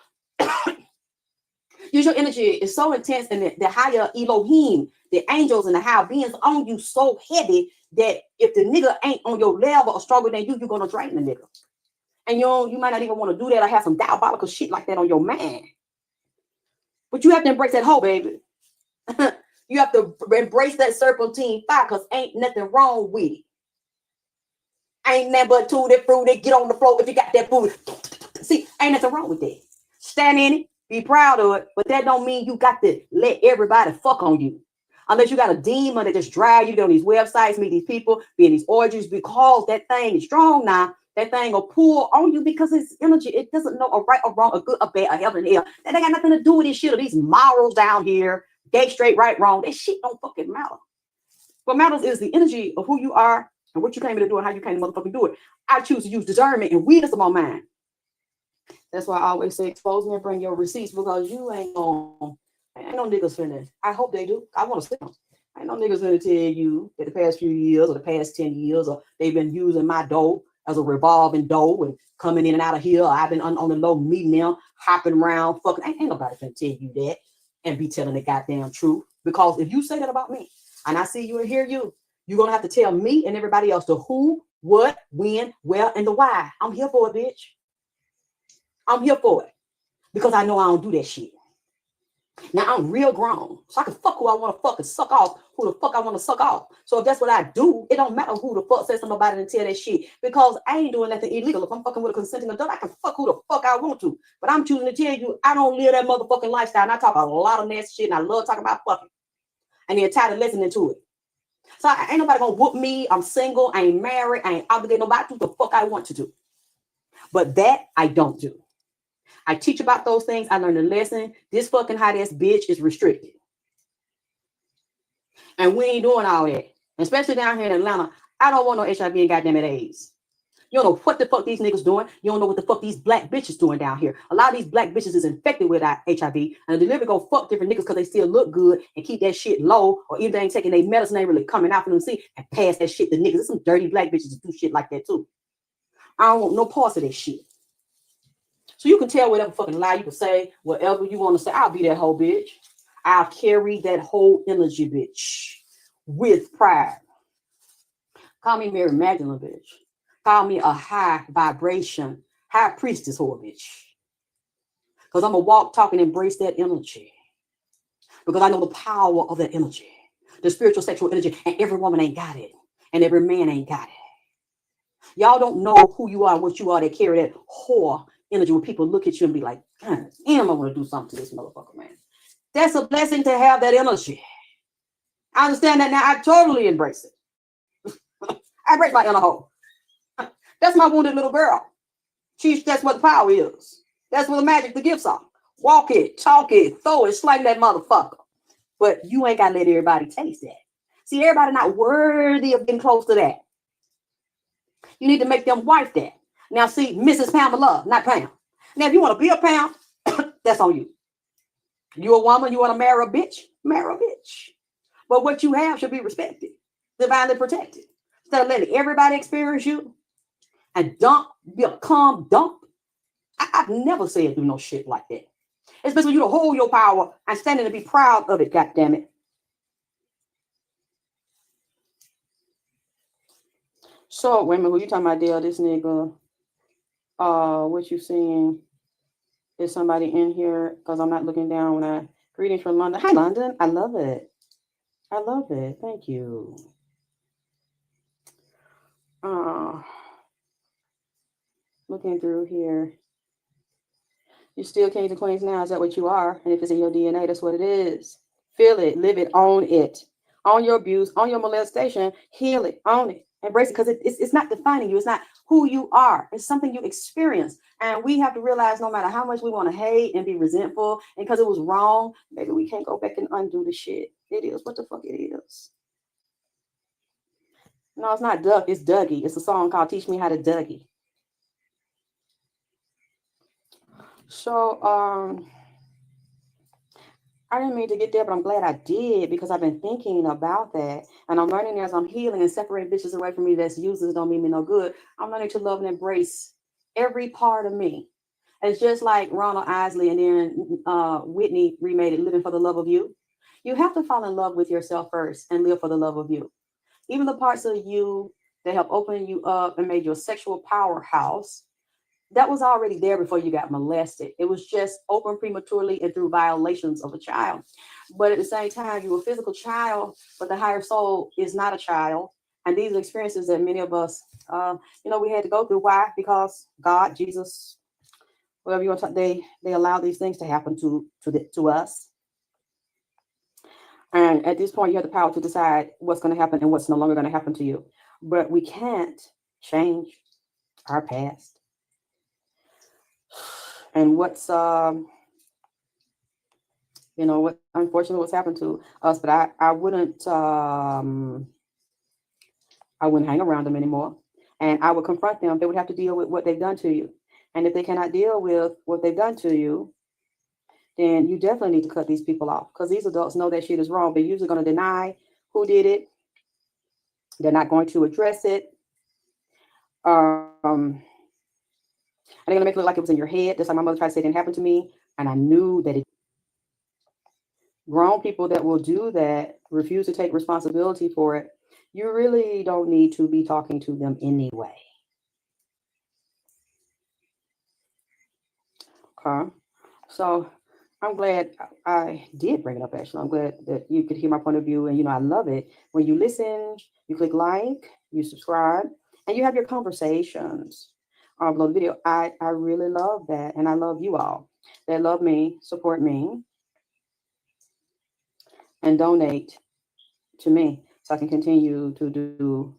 your energy is so intense, and the higher Elohim, the angels and the higher beings on you so heavy that if the nigga ain't on your level or stronger than you, you're going to drain the nigga. And you might not even want to do that or have some diabolical shit like that on your man. But you have to embrace that hoe, baby. You have to embrace that serpentine fire because ain't nothing wrong with it. Ain't nothing but tutti frutti. Get on the floor if you got that booty. See, ain't nothing wrong with that. Stand in it, be proud of it, but that don't mean you got to let everybody fuck on you. Unless you got a demon that just drive you on these websites, meet these people, be in these orgies, because that thing is strong now. That thing will pull on you because it's energy. It doesn't know a right or wrong, a good or bad, a heaven and hell. That ain't got nothing to do with this shit or these morals down here. Gay, straight, right, wrong. That shit don't fucking matter. What matters is the energy of who you are and what you came here to do and how you came to motherfucking do it. I choose to use discernment and wisdom on mine. That's why I always say expose me and bring your receipts, because you ain't no niggas finna. I hope they do. I want to see them. Ain't no niggas finna tell you that the past few years or the past 10 years or they've been using my dough as a revolving door and coming in and out of here. I've been on the low meeting them, hopping around, fucking. Ain't nobody finna tell you that and be telling the goddamn truth. Because if you say that about me and I see you and hear you, you're going to have to tell me and everybody else the who, what, when, where, and the why. I'm here for it, bitch. I'm here for it because I know I don't do that shit. Now I'm real grown, so I can fuck who I want to fuck and suck off who the fuck I want to suck off. So if that's what I do, it don't matter who the fuck says to nobody and tell that shit, because I ain't doing nothing illegal. If I'm fucking with a consenting adult, I can fuck who the fuck I want to. But I'm choosing to tell you I don't live that motherfucking lifestyle. And I talk a lot of nasty shit, and I love talking about fucking. And they're tired of listening to it. So ain't nobody gonna whoop me. I'm single. I ain't married. I ain't obligated nobody to do the fuck I want to do. But that I don't do. I teach about those things. I learned a lesson. This fucking hot ass bitch is restricted. And we ain't doing all that. Especially down here in Atlanta. I don't want no HIV and goddamn it AIDS. You don't know what the fuck these niggas doing. You don't know what the fuck these black bitches doing down here. A lot of these black bitches is infected with HIV. And the delivery go fuck different niggas because they still look good and keep that shit low. Or even they ain't taking their medicine, ain't really coming out for them see and pass that shit to niggas. There's some dirty black bitches that do shit like that too. I don't want no parts of that shit. So you can tell whatever fucking lie you can say, whatever you want to say. I'll be that whole bitch. I'll carry that whole energy, bitch, with pride. Call me Mary Magdalene, bitch. Call me a high vibration, high priestess whore, bitch. Because I'm going to walk, talk, and embrace that energy. Because I know the power of that energy. The spiritual, sexual energy. And every woman ain't got it. And every man ain't got it. Y'all don't know who you are, what you are, that carry that whore energy when people look at you and be like, God damn, I want to do something to this motherfucker, man. That's a blessing to have that energy. I understand that now. I totally embrace it. I embrace my inner hoe. That's my wounded little girl. That's what the power is. That's what the magic, the gifts are. Walk it, talk it, throw it, slang that motherfucker. But you ain't got to let everybody taste that. See, everybody not worthy of getting close to that. You need to make them wife that. Now, see, Mrs. Pamela, not Pam. Now, if you want to be a Pam, that's on you. You a woman, you want to marry a bitch? Marry a bitch. But what you have should be respected, divinely protected. Instead of letting everybody experience you and become dump. I've never said do no shit like that. It's best for you to hold your power and stand and be proud of it, goddammit. So, wait a minute, who you talking about, Dale? This nigga, what you seeing? Is somebody in here? Because I'm not looking down when I, greetings from London. Hi, London. I love it. I love it. Thank you. Looking through here. You're still kings and queens now. Is that what you are? And if it's in your DNA, that's what it is. Feel it, live it, own it. Own your abuse, own your molestation, heal it, own it, embrace it, because it's not defining you. It's not who you are. It's something you experience. And we have to realize no matter how much we want to hate and be resentful, and because it was wrong, maybe we can't go back and undo the shit. It is what the fuck it is. No, it's not Duck, it's Dougie. It's a song called Teach Me How to Dougie. So, I didn't mean to get there, but I'm glad I did, because I've been thinking about that. And I'm learning as I'm healing and separating bitches away from me that's useless, don't mean me no good. I'm learning to love and embrace every part of me. It's just like Ronald Isley and then Whitney remade it, Living for the Love of You. You have to fall in love with yourself first and live for the love of you. Even the parts of you that have opened you up and made you a sexual powerhouse, that was already there before you got molested. It was just open prematurely and through violations of a child. But at the same time, you were a physical child, but the higher soul is not a child. And these are experiences that many of us, we had to go through. Why? Because God, Jesus, whatever you want to, they allow these things to happen to us. And at this point, you have the power to decide what's going to happen and what's no longer going to happen to you. But we can't change our past. And what's what unfortunately what's happened to us, but I wouldn't hang around them anymore, and I would confront them. They would have to deal with what they've done to you, and if they cannot deal with what they've done to you, then you definitely need to cut these people off, because these adults know that shit is wrong. They're usually going to deny who did it. They're not going to address it. And they're going to make it look like it was in your head. Just like my mother tried to say it didn't happen to me. And I knew that it. Grown people that will do that, refuse to take responsibility for it, you really don't need to be talking to them anyway. Okay. So I'm glad I did bring it up, actually. I'm glad that you could hear my point of view. And, I love it. When you listen, you click like, you subscribe, and you have your conversations below the video. I really love that. And I love you all that love me, support me, and donate to me so I can continue to do